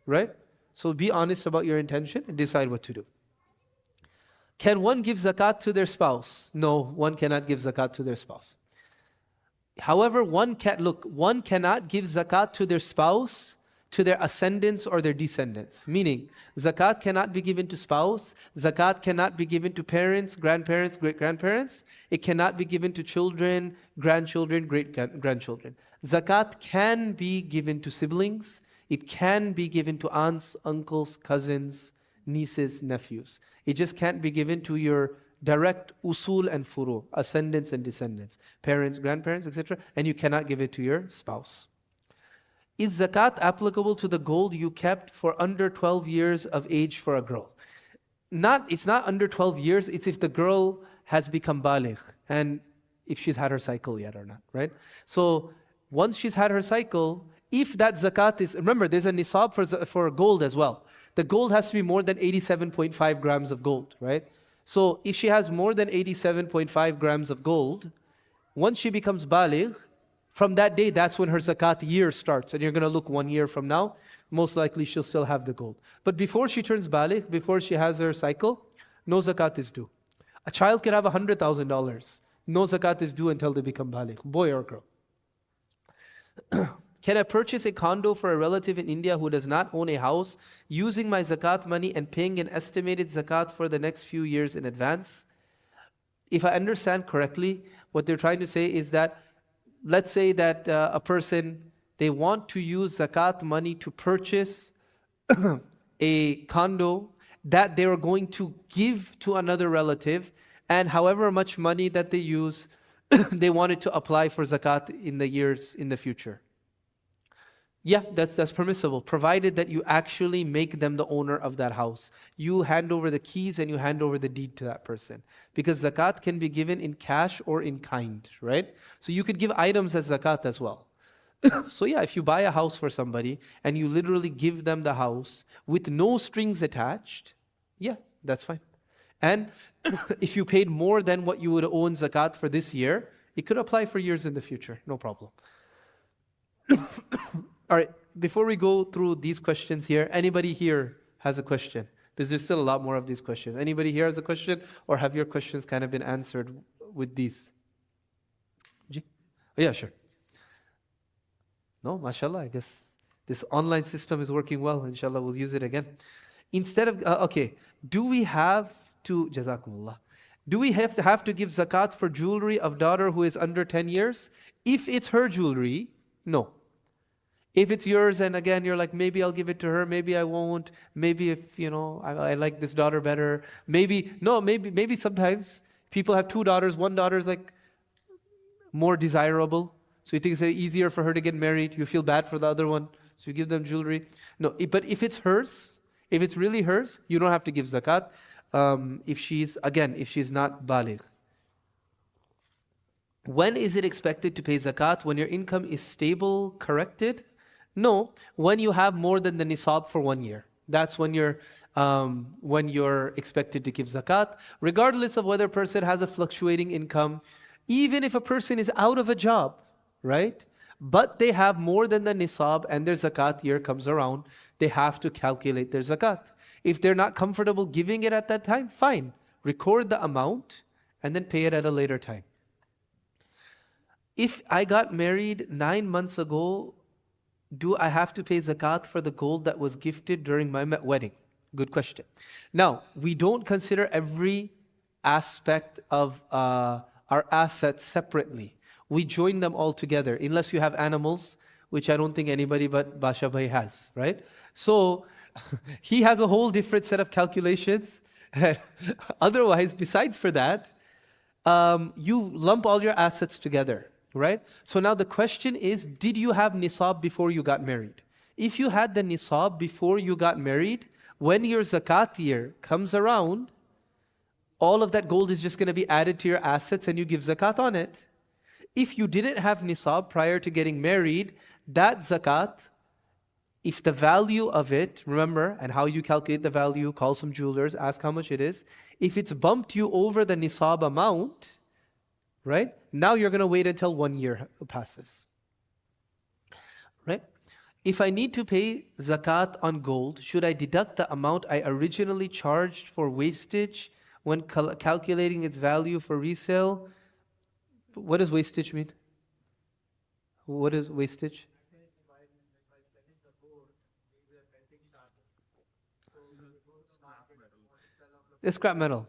right? So be honest about your intention and decide what to do. Can one give zakat to their spouse? No, one cannot give zakat to their spouse. However, one cannot give zakat to their spouse, to their ascendants or their descendants. Meaning, zakat cannot be given to spouse, zakat cannot be given to parents, grandparents, great-grandparents. It cannot be given to children, grandchildren, great-grandchildren. Zakat can be given to siblings. It can be given to aunts, uncles, cousins, nieces, nephews. It just can't be given to your direct usul and furu, ascendants and descendants, parents, grandparents, etc. And you cannot give it to your spouse. Is zakat applicable to the gold you kept for under 12 years of age for a girl? It's not under 12 years, it's if the girl has become baligh and if she's had her cycle yet or not, right? So once she's had her cycle, if that zakat is, remember there's a nisab for gold as well. The gold has to be more than 87.5 grams of gold, right? So if she has more than 87.5 grams of gold, once she becomes baligh, from that day, that's when her zakat year starts. And you're going to look 1 year from now, most likely she'll still have the gold. But before she turns baligh, before she has her cycle, no zakat is due. A child can have $100,000. No zakat is due until they become baligh, boy or girl. Can I purchase a condo for a relative in India who does not own a house using my zakat money and paying an estimated zakat for the next few years in advance? If I understand correctly, what they're trying to say is that, let's say that a person, they want to use zakat money to purchase a condo that they are going to give to another relative, and however much money that they use, they wanted to apply for zakat in the years in the future. Yeah, that's permissible, provided that you actually make them the owner of that house. You hand over the keys and you hand over the deed to that person. Because zakat can be given in cash or in kind, right? So you could give items as zakat as well. So yeah, if you buy a house for somebody and you literally give them the house with no strings attached, yeah, that's fine. And if you paid more than what you would owe in zakat for this year, it could apply for years in the future, no problem. All right, before we go through these questions here, anybody here has a question? Because there's still a lot more of these questions. Anybody here has a question, or have your questions kind of been answered with these? Oh, yeah, sure. No, mashallah, I guess this online system is working well. Inshallah, we'll use it again. Instead of, do we have to, Jazakumullah, do we have to give zakat for jewelry of daughter who is under 10 years? If it's her jewelry, no. If it's yours and again you're like, maybe I'll give it to her, maybe I won't, maybe if, I like this daughter better, maybe sometimes people have 2 daughters, one daughter is like more desirable, so you think it's easier for her to get married, you feel bad for the other one, so you give them jewelry. No, but if it's hers, if it's really hers, you don't have to give zakat, if she's not baligh. When is it expected to pay zakat? When your income is stable, corrected? No, when you have more than the nisab for 1 year. That's when you're expected to give zakat, regardless of whether a person has a fluctuating income, even if a person is out of a job, right? But they have more than the nisab and their zakat year comes around, they have to calculate their zakat. If they're not comfortable giving it at that time, fine. Record the amount and then pay it at a later time. If I got married 9 months ago, do I have to pay zakat for the gold that was gifted during my wedding? Good question. Now, we don't consider every aspect of our assets separately. We join them all together. Unless you have animals, which I don't think anybody but Basha Bhai has, right? So he has a whole different set of calculations. Otherwise, besides for that, you lump all your assets together, right? So now the question is, did you have nisab before you got married? If you had the nisab before you got married, when your zakat year comes around, all of that gold is just going to be added to your assets and you give zakat on it. If you didn't have nisab prior to getting married, that zakat, if the value of it, remember, and how you calculate the value, call some jewelers, ask how much it is. If it's bumped you over the nisab amount, right? Now you're going to wait until 1 year passes, right? If I need to pay zakat on gold, should I deduct the amount I originally charged for wastage when calculating its value for resale? What does wastage mean? What is wastage? It's scrap metal.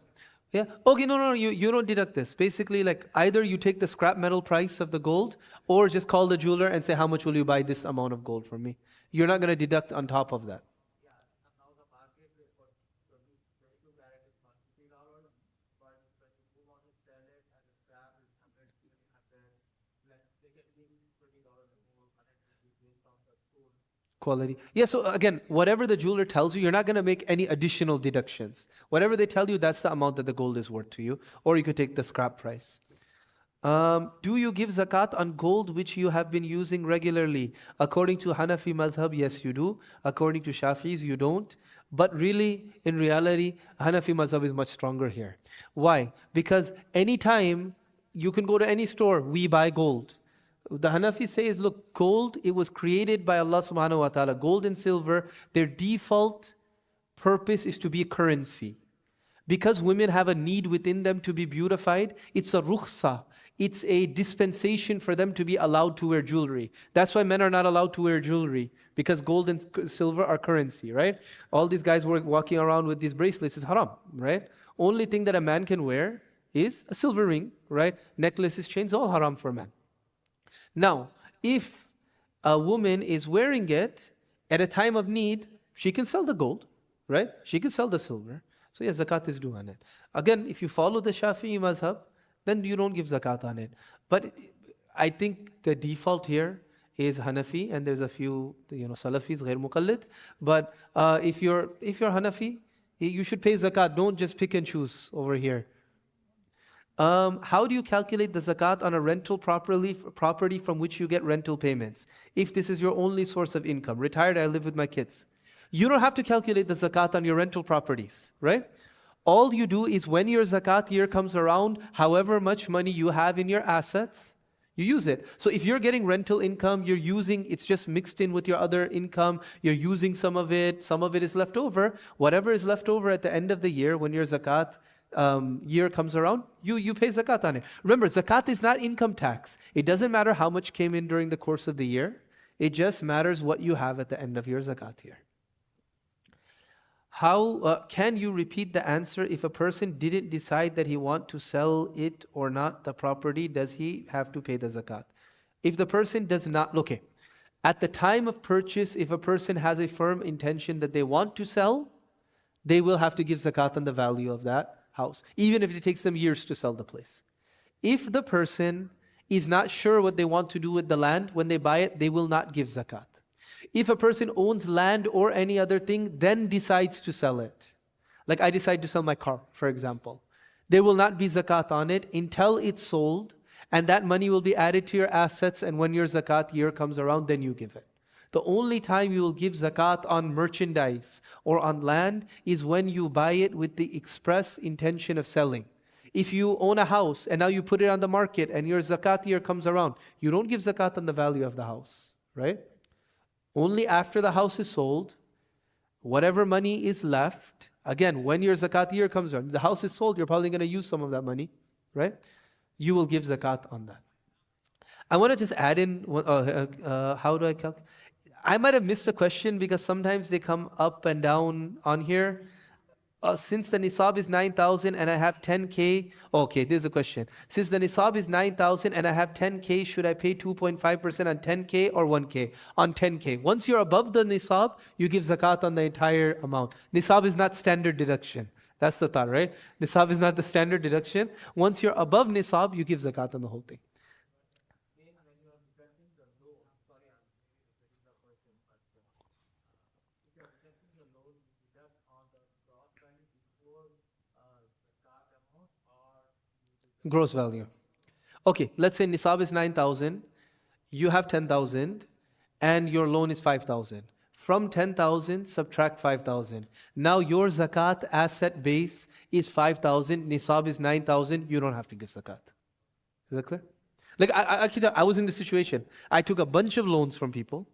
Yeah. Okay, no, you don't deduct this. Basically, like either you take the scrap metal price of the gold or just call the jeweler and say, how much will you buy this amount of gold from me? You're not going to deduct on top of that. Quality. Yeah, so again, whatever the jeweler tells you, you're not going to make any additional deductions. Whatever they tell you, that's the amount that the gold is worth to you. Or you could take the scrap price. Do you give zakat on gold which you have been using regularly? According to Hanafi madhab, yes you do. According to Shafi'is, you don't. But really, in reality, Hanafi madhab is much stronger here. Why? Because anytime you can go to any store, we buy gold. The Hanafi says, look, gold, it was created by Allah subhanahu wa ta'ala. Gold and silver, their default purpose is to be a currency. Because women have a need within them to be beautified, it's a rukhsa. It's a dispensation for them to be allowed to wear jewelry. That's why men are not allowed to wear jewelry, because gold and silver are currency, right? All these guys were walking around with these bracelets is haram, right? Only thing that a man can wear is a silver ring, right? Necklaces, chains, all haram for men. Now, if a woman is wearing it at a time of need, she can sell the gold, right? She can sell the silver. So yes, zakat is due on it. Again, if you follow the Shafi'i madhab, then you don't give zakat on it. But I think the default here is Hanafi, and there's a few, Salafis, ghair muqallid. But if you're Hanafi, you should pay zakat. Don't just pick and choose over here. How do you calculate the zakat on a rental property from which you get rental payments? If this is your only source of income, retired, I live with my kids. You don't have to calculate the zakat on your rental properties, right? All you do is when your zakat year comes around, however much money you have in your assets, you use it. So if you're getting rental income, it's just mixed in with your other income, you're using some of it is left over. Whatever is left over at the end of the year, when your zakat year comes around, you pay zakat on it. Remember, zakat is not income tax. It doesn't matter how much came in during the course of the year. It just matters what you have at the end of your zakat year. How can you repeat the answer? If a person didn't decide that he want to sell it or not, the property, does he have to pay the zakat? If the person does not, okay, at the time of purchase, if a person has a firm intention that they want to sell, they will have to give zakat on the value of that house, even if it takes them years to sell the place. If the person is not sure what they want to do with the land, when they buy it, they will not give zakat. If a person owns land or any other thing, then decides to sell it, like I decide to sell my car, for example, there will not be zakat on it until it's sold, and that money will be added to your assets, and when your zakat year comes around, then you give it. The only time you will give zakat on merchandise or on land is when you buy it with the express intention of selling. If you own a house and now you put it on the market and your zakat year comes around, you don't give zakat on the value of the house, right? Only after the house is sold, whatever money is left, again, when your zakat year comes around, the house is sold, you're probably going to use some of that money, right? You will give zakat on that. I want to just add in, how do I calculate? I might have missed a question because sometimes they come up and down on here. since the nisab is 9,000 and I have 10K, okay, there's a question. Since the nisab is 9,000 and I have 10K, should I pay 2.5% on 10K or 1K? On 10K. Once you're above the nisab, you give zakat on the entire amount. Nisab is not standard deduction. That's the thought, right? Nisab is not the standard deduction. Once you're above nisab, you give zakat on the whole thing. Gross value. Okay, let's say nisab is 9,000, you have 10,000, and your loan is 5,000. From 10,000, subtract 5,000. Now your zakat asset base is 5,000, nisab is 9,000, you don't have to give zakat. Is that clear? Like I was in this situation. I took a bunch of loans from people,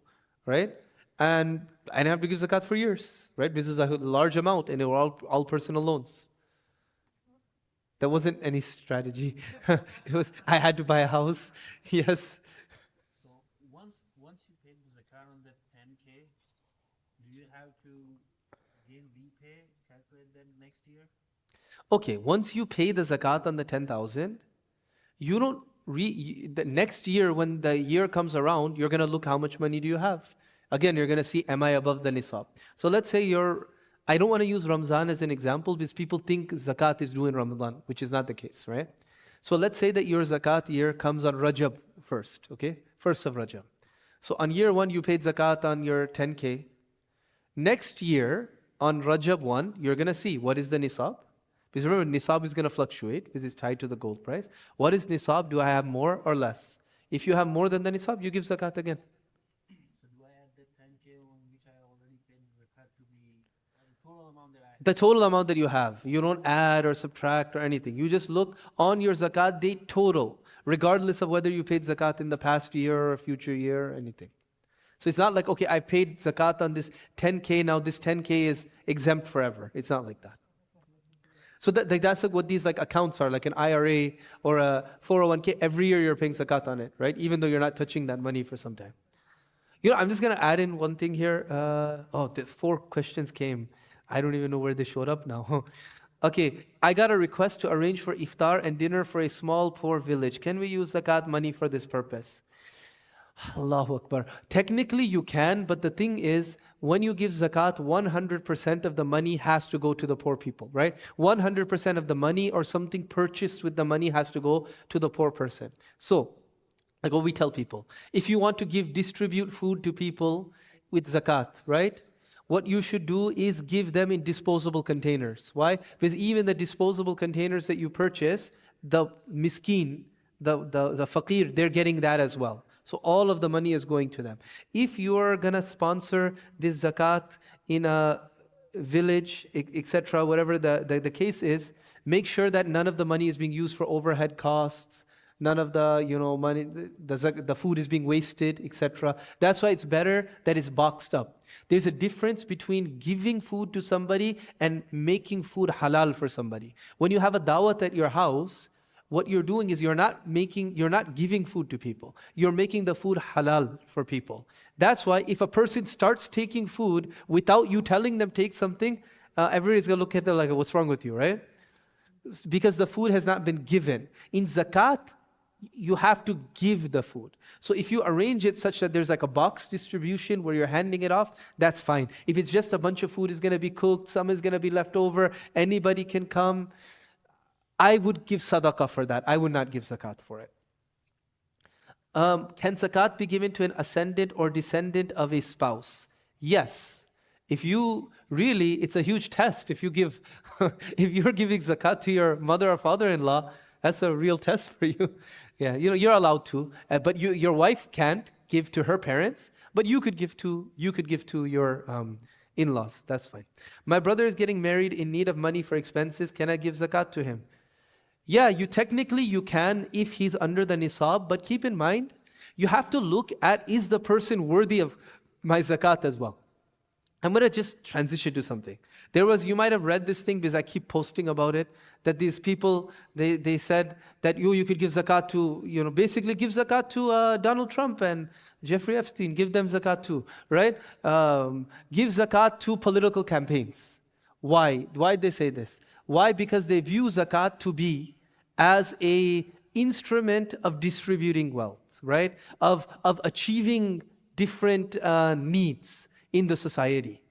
right? And I didn't have to give zakat for years, right? This is a large amount and they were all personal loans. There wasn't any strategy. It was, I had to buy a house. Yes. So once you pay the zakat on that 10K, do you have to again repay, calculate that next year? Okay, once you pay the zakat on the 10,000, you don't the next year when the year comes around, you're going to look how much money do you have. Again, you're going to see, am I above the nisab? So let's say I don't want to use Ramzan as an example because people think zakat is due in Ramadan, which is not the case, right? So let's say that your zakat year comes on Rajab first, okay? First of Rajab. So on year 1, you paid zakat on your 10K. Next year, on Rajab 1, you're going to see what is the nisab. Because remember, nisab is going to fluctuate because it's tied to the gold price. What is nisab? Do I have more or less? If you have more than the nisab, you give zakat again. So do I add that 10K on which I already paid zakat to be the total amount that I have? The total amount that you have. You don't add or subtract or anything. You just look on your zakat date total, regardless of whether you paid zakat in the past year or future year or anything. So it's not like, okay, I paid zakat on this 10K, now this 10K is exempt forever. It's not like that. So that's like what these like accounts are, like an IRA or a 401k. Every year you're paying zakat on it, right? Even though you're not touching that money for some time. You know, I'm just going to add in one thing here. The 4 questions came. I don't even know where they showed up now. Okay, I got a request to arrange for iftar and dinner for a small poor village. Can we use zakat money for this purpose? Allahu Akbar. Technically you can, but the thing is, when you give zakat, 100% of the money has to go to the poor people, right? 100% of the money or something purchased with the money has to go to the poor person. So, like what we tell people, if you want to distribute food to people with zakat, right? What you should do is give them in disposable containers. Why? Because even the disposable containers that you purchase, the miskin, the faqir, they're getting that as well. So all of the money is going to them. If you are going to sponsor this zakat in a village, etc., whatever the case is, make sure that none of the money is being used for overhead costs, none of the money, the food is being wasted, etc. That's why it's better that it's boxed up. There's a difference between giving food to somebody and making food halal for somebody. When you have a dawat at your house, what you're doing is you're not giving food to people. You're making the food halal for people. That's why if a person starts taking food without you telling them take something, everybody's going to look at them like, what's wrong with you, right? Because the food has not been given. In zakat, you have to give the food. So if you arrange it such that there's like a box distribution where you're handing it off, that's fine. If it's just a bunch of food is going to be cooked, some is going to be left over, anybody can come, I would give sadaqah for that. I would not give zakat for it. Can zakat be given to an ascendant or descendant of a spouse? Yes. If you really, it's a huge test. If you're giving zakat to your mother or father-in-law, that's a real test for you. Yeah, you're allowed to, but your wife can't give to her parents, but you could give to your in-laws. That's fine. My brother is getting married in need of money for expenses. Can I give zakat to him? Yeah, you can if he's under the nisab, but keep in mind, you have to look at, is the person worthy of my zakat as well? I'm going to just transition to something. You might have read this thing because I keep posting about it, that these people, they said that you could give zakat to, basically give zakat to Donald Trump and Jeffrey Epstein, give them zakat too, right? Give zakat to political campaigns. Why? Why they say this? Why? Because they view zakat to be as a instrument of distributing wealth, right? Of achieving different needs in the society.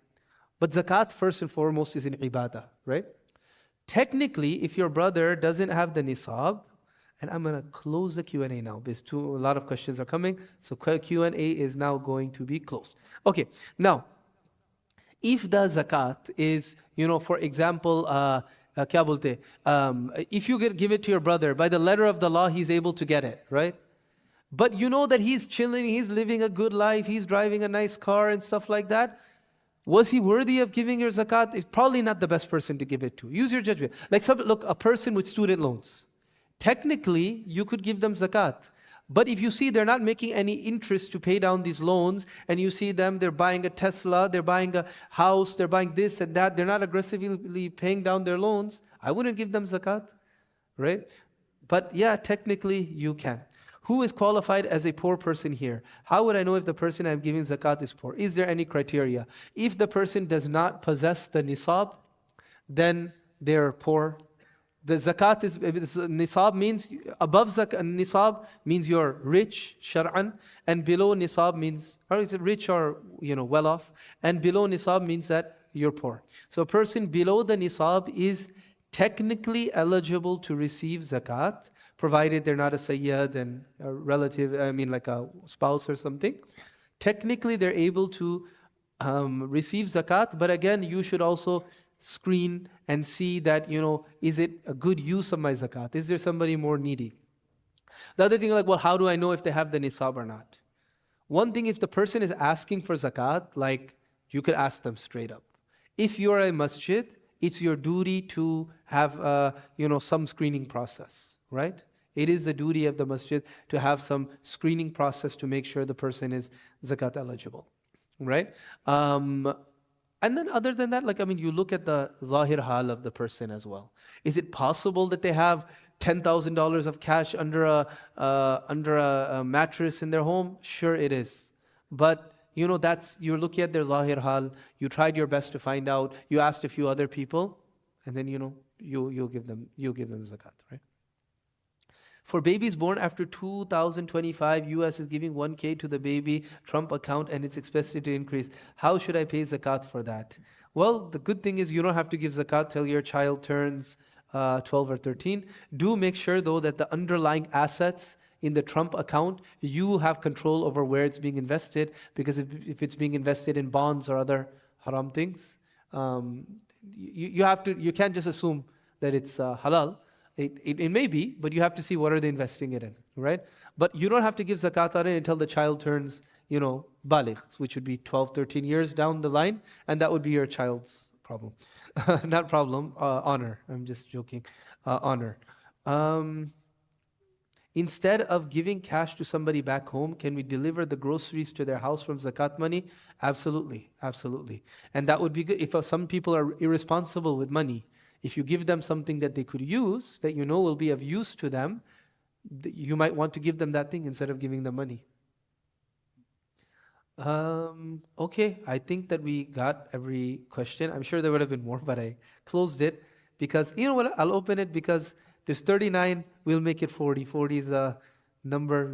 But zakat, first and foremost, is in ibadah, right? Technically, if your brother doesn't have the nisab, and I'm going to close the Q&A now because a lot of questions are coming. So Q&A is now going to be closed. Okay, now, if the zakat is, for example, kya bolte, if you give it to your brother, by the letter of the law, he's able to get it, right? But you know that he's chilling, he's living a good life, he's driving a nice car and stuff like that. Was he worthy of giving your zakat? It's probably not the best person to give it to. Use your judgment. Like, look, a person with student loans. Technically, you could give them zakat. But if you see they're not making any interest to pay down these loans, and you see them, they're buying a Tesla, they're buying a house, they're buying this and that, they're not aggressively paying down their loans, I wouldn't give them zakat, right? But yeah, technically you can. Who is qualified as a poor person here? How would I know if the person I'm giving zakat is poor? Is there any criteria? If the person does not possess the nisab, then they're poor. The zakat is, nisab means, above nisab means you're rich, shar'an, and below nisab means, or is it rich or, well off, and below nisab means that you're poor. So a person below the nisab is technically eligible to receive zakat, provided they're not a sayyad and a relative, like a spouse or something. Technically they're able to receive zakat, but again, you should also screen and see that, is it a good use of my zakat? Is there somebody more needy? The other thing, like, well, how do I know if they have the nisab or not? One thing, if the person is asking for zakat, like, you could ask them straight up. If you're a masjid, it's your duty to have, some screening process, right? It is the duty of the masjid to have some screening process to make sure the person is zakat eligible, right? And then other than that, you look at the zahir hal of the person as well. Is it possible that they have $10,000 of cash under a mattress in their home? Sure it is. But you're looking at their zahir hal, you tried your best to find out, you asked a few other people, and then you'll give them zakat, right? For babies born after 2025, US is giving 1K to the baby Trump account and it's expected to increase. How should I pay zakat for that? Well, the good thing is you don't have to give zakat till your child turns 12 or 13. Do make sure though that the underlying assets in the Trump account, you have control over where it's being invested, because if it's being invested in bonds or other haram things, you can't just assume that it's halal. It may be, but you have to see what are they investing it in, right? But you don't have to give zakat on it until the child turns, baligh, which would be 12, 13 years down the line, and that would be your child's problem. Not problem, honor. I'm just joking. Honor. Instead of giving cash to somebody back home, can we deliver the groceries to their house from zakat money? Absolutely, absolutely. And that would be good. If some people are irresponsible with money, if you give them something that they could use, that will be of use to them, you might want to give them that thing instead of giving them money. Okay, I think that we got every question. I'm sure there would have been more, but I closed it because, you know what, I'll open it because there's 39, we'll make it 40. 40 is a number,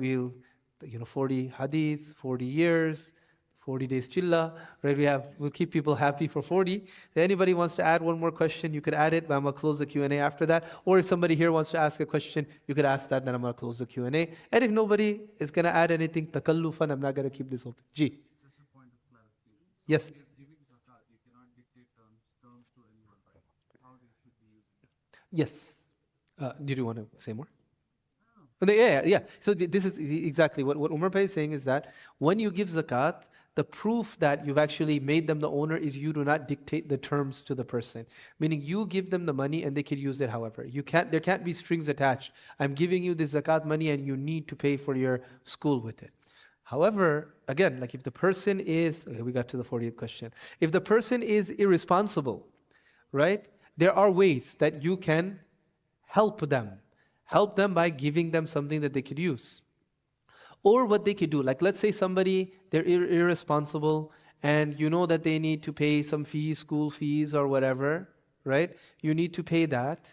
40 hadiths, 40 years, 40 days chilla, right? We'll keep people happy for 40. If anybody wants to add one more question, you could add it, but I'm going to close the Q&A after that. Or if somebody here wants to ask a question, you could ask that, then I'm going to close the Q&A. And if nobody is going to add anything, takallufan, I'm not going to keep this open. Ji. Just a point of clarification. So Yes. when you're giving zakat, you cannot dictate terms to anyone, right? How should we use it? Yes. Did you want to say more? Yeah. So this is exactly what Umar Bhai is saying, is that when you give zakat, the proof that you've actually made them the owner is you do not dictate the terms to the person. Meaning you give them the money and they can use it however. There can't be strings attached. I'm giving you this zakat money and you need to pay for your school with it. However, again, like if the person is, okay, we got to the 40th question. If the person is irresponsible, right? There are ways that you can help them. Help them by giving them something that they could use. Or what they could do, like let's say somebody, they're irresponsible and you know that they need to pay some fees, school fees or whatever, right? You need to pay that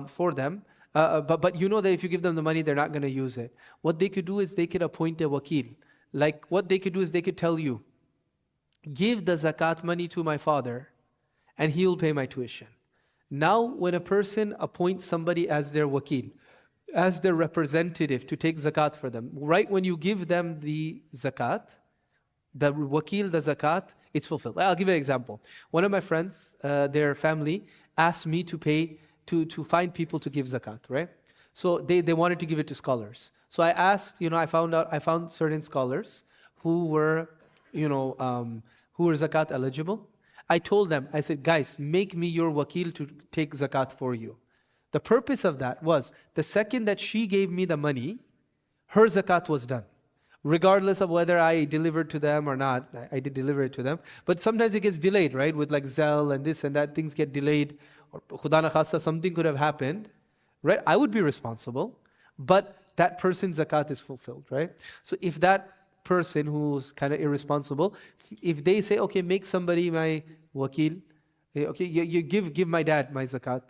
for them. But you know that if you give them the money, they're not going to use it. What they could do is they could appoint a wakil. Like what they could do is they could tell you, give the zakat money to my father and he will pay my tuition. Now, when a person appoints somebody as their wakil, as their representative to take zakat for them, right when you give them the zakat, the wakil, the zakat, it's fulfilled. I'll give you an example. One of my friends, their family asked me to pay, to find people to give zakat, right? So they wanted to give it to scholars. So I asked, I found certain scholars who were, who were zakat eligible. I told them, I said, guys, make me your wakil to take zakat for you. The purpose of that was, the second that she gave me the money, her zakat was done. Regardless of whether I delivered to them or not, I did deliver it to them. But sometimes it gets delayed, right? With like Zelle and this and that, things get delayed. Or Khuda na khasa, something could have happened, right? I would be responsible, but that person's zakat is fulfilled, right? So if that person who's kind of irresponsible, if they say, okay, make somebody my wakil, okay, you give my dad my zakat,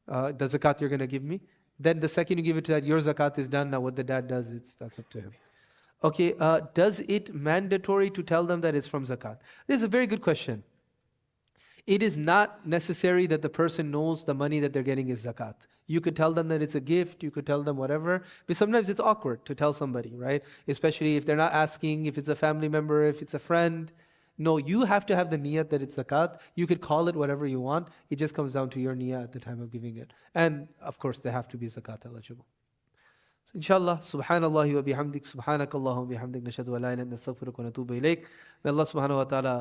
the zakat you're going to give me, then the second you give it to that, your zakat is done. Now what the dad does, that's up to him. Okay, does it mandatory to tell them that it's from zakat? This is a very good question. It is not necessary that the person knows the money that they're getting is zakat. You could tell them that it's a gift, you could tell them whatever, but sometimes it's awkward to tell somebody, right? Especially if they're not asking, if it's a family member, if it's a friend. No, you have to have the niyat that it's zakat. You could call it whatever you want. It just comes down to your niyat at the time of giving it. And of course, they have to be zakat eligible. Inshallah, subhanallah wa bihamdik, subhanakallahum bihamdik, nashadu wa la ilaha illa anta, astaghfiruka wa natubu ilayk. May Allah subhanahu wa ta'ala